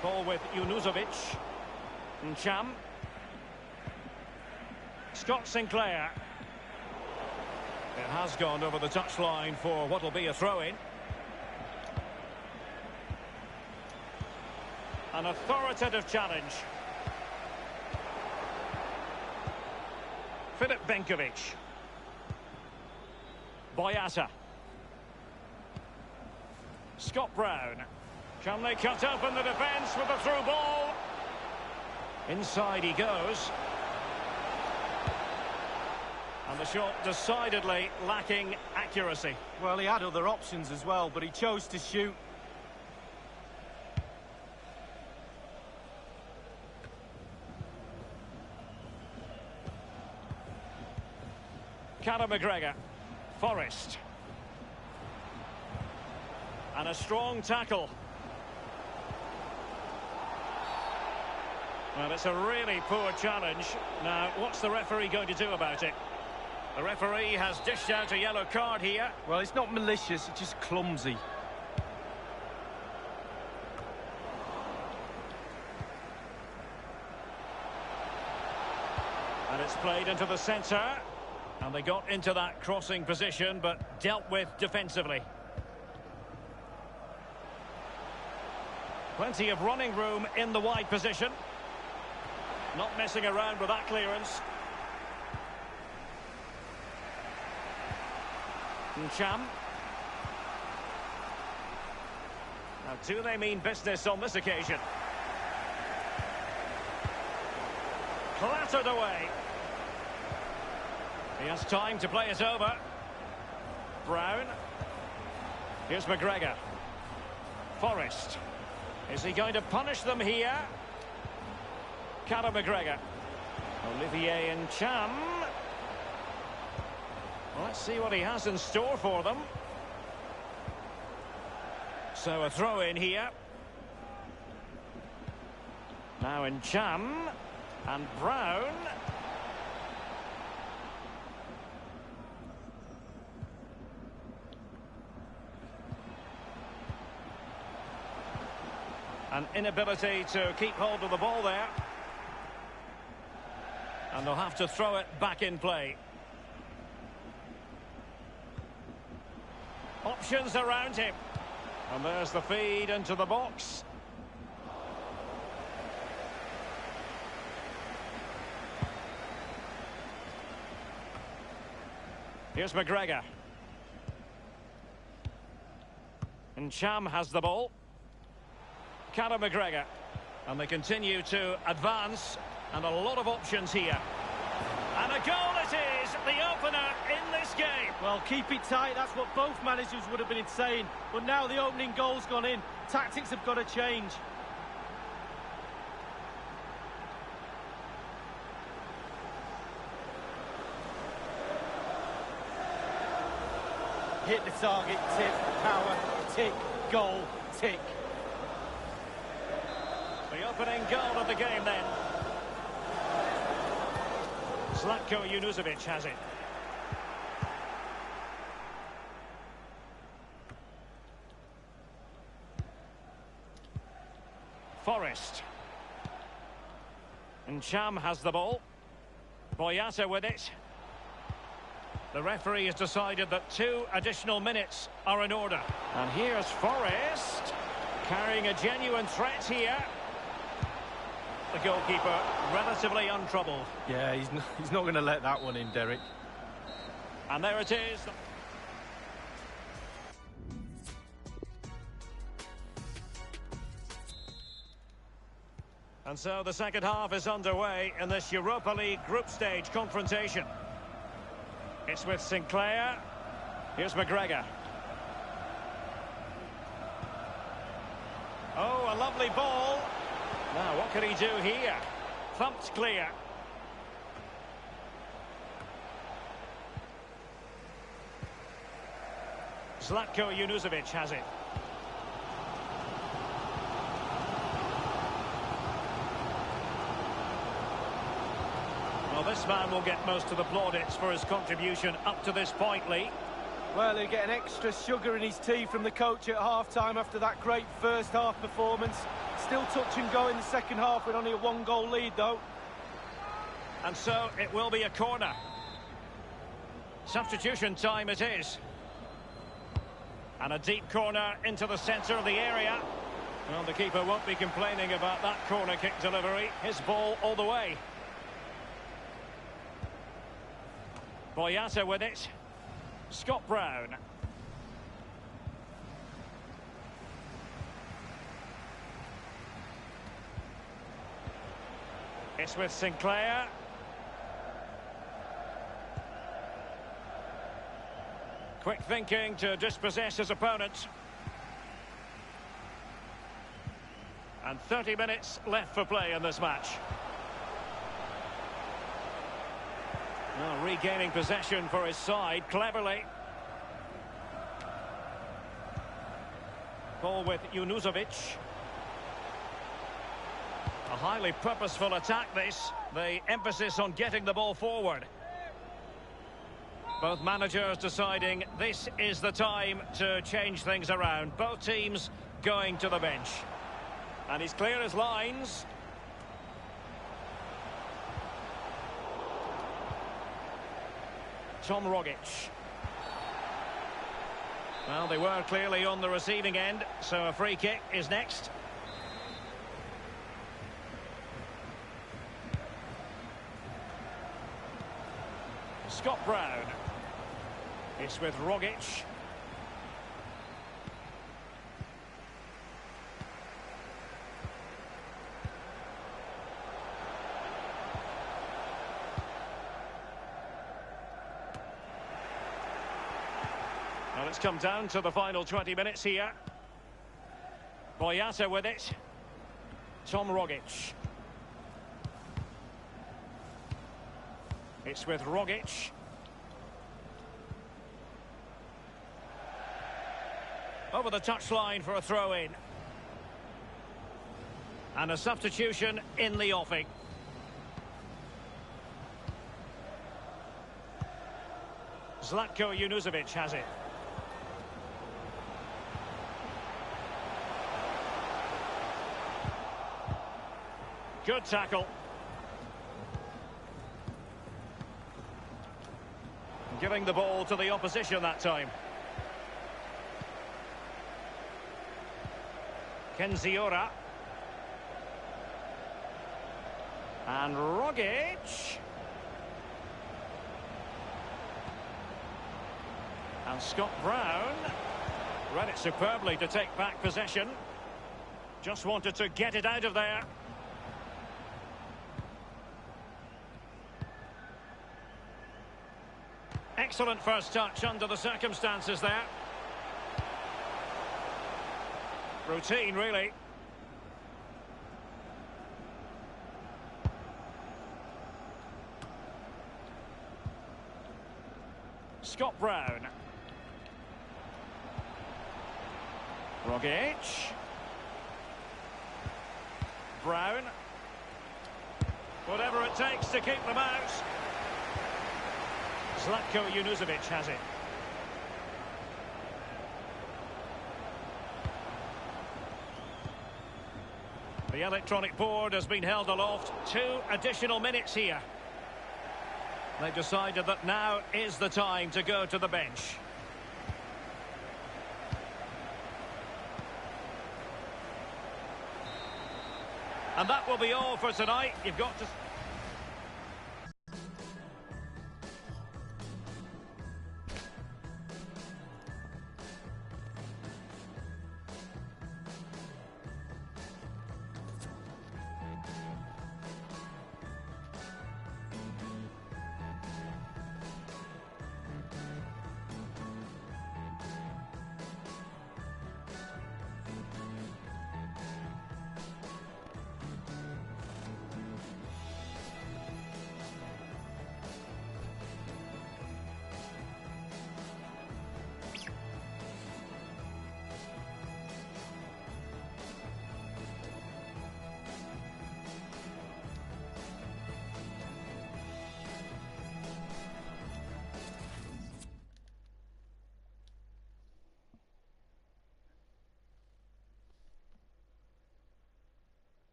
Ball with Junuzovic. Ncham. Scott Sinclair. It has gone over the touchline for what will be a throw-in. An authoritative challenge. Filip Benkovic. Boyata. Scott Brown. Can they cut open the defence with a through ball? Inside he goes. And the shot decidedly lacking accuracy. Well, he had other options as well, but he chose to shoot. Conor McGregor. Forrest. And a strong tackle. Well, it's a really poor challenge. Now, what's the referee going to do about it? The referee has dished out a yellow card here. Well, it's not malicious, it's just clumsy. And it's played into the centre. And they got into that crossing position, but dealt with defensively. Plenty of running room in the wide position. Not messing around with that clearance. Cham. Now, do they mean business on this occasion? Clattered away. He has time to play it over. Brown. Here's McGregor. Forrest. Is he going to punish them here? Conor McGregor. Olivier and Cham. Let's see what he has in store for them. So a throw in here. Now in Cham. And Brown. An inability to keep hold of the ball there. And they'll have to throw it back in play. Options around him. And there's the feed into the box. Here's McGregor. And Cham has the ball. Conor McGregor. And they continue to advance. And a lot of options here. And a goal it is, the opener in this game. Well, keep it tight, that's what both managers would have been saying. But now the opening goal's gone in. Tactics have got to change. Hit the target, tip, power, tick, goal, tick. The opening goal of the game then. Zlatko Junuzovic has it. Forrest. And Cham has the ball. Boyata with it. The referee has decided that 2 additional minutes are in order. And here's Forrest. Carrying a genuine threat here. The goalkeeper relatively untroubled. Yeah, he's not going to let that one in, Derek. And there it is. And so the second half is underway in this Europa League group stage confrontation. It's with Sinclair. Here's McGregor. Oh, a lovely ball. Now, what can he do here? Thumped clear. Zlatko Junuzovic has it. Well, this man will get most of the plaudits for his contribution up to this point, Lee. Well, he'll get an extra sugar in his tea from the coach at half-time after that great first-half performance. Still touch and go in the second half with only a 1-goal lead, though. And so it will be a corner. Substitution time it is. And a deep corner into the centre of the area. Well, the keeper won't be complaining about that corner kick delivery. His ball all the way. Boyata with it. Scott Brown. It's with Sinclair. Quick thinking to dispossess his opponent. And 30 minutes left for play in this match. Now regaining possession for his side, cleverly. Ball with Junuzovic. A highly purposeful attack this. The emphasis on getting the ball forward. Both managers deciding this is the time to change things around. Both teams going to the bench. And he's clear as lines. Tom Rogic. Well, they were clearly on the receiving end, so a free kick is next. Scott Brown. It's with Rogic. Well, it's come down to the final 20 minutes here. Boyata with it. Tom Rogic. It's with Rogic. Over the touchline for a throw-in. And a substitution in the offing. Zlatko Junuzovic has it. Good tackle. Giving the ball to the opposition that time. Kenziora. And Rogic. And Scott Brown. Read it superbly to take back possession. Just wanted to get it out of there. Excellent first touch under the circumstances there. Routine, really. Scott Brown. Rogic. Brown. Whatever it takes to keep them out. Zlatko Junuzovic has it. The electronic board has been held aloft. 2 additional minutes here. They've decided that now is the time to go to the bench. And that will be all for tonight. You've got to...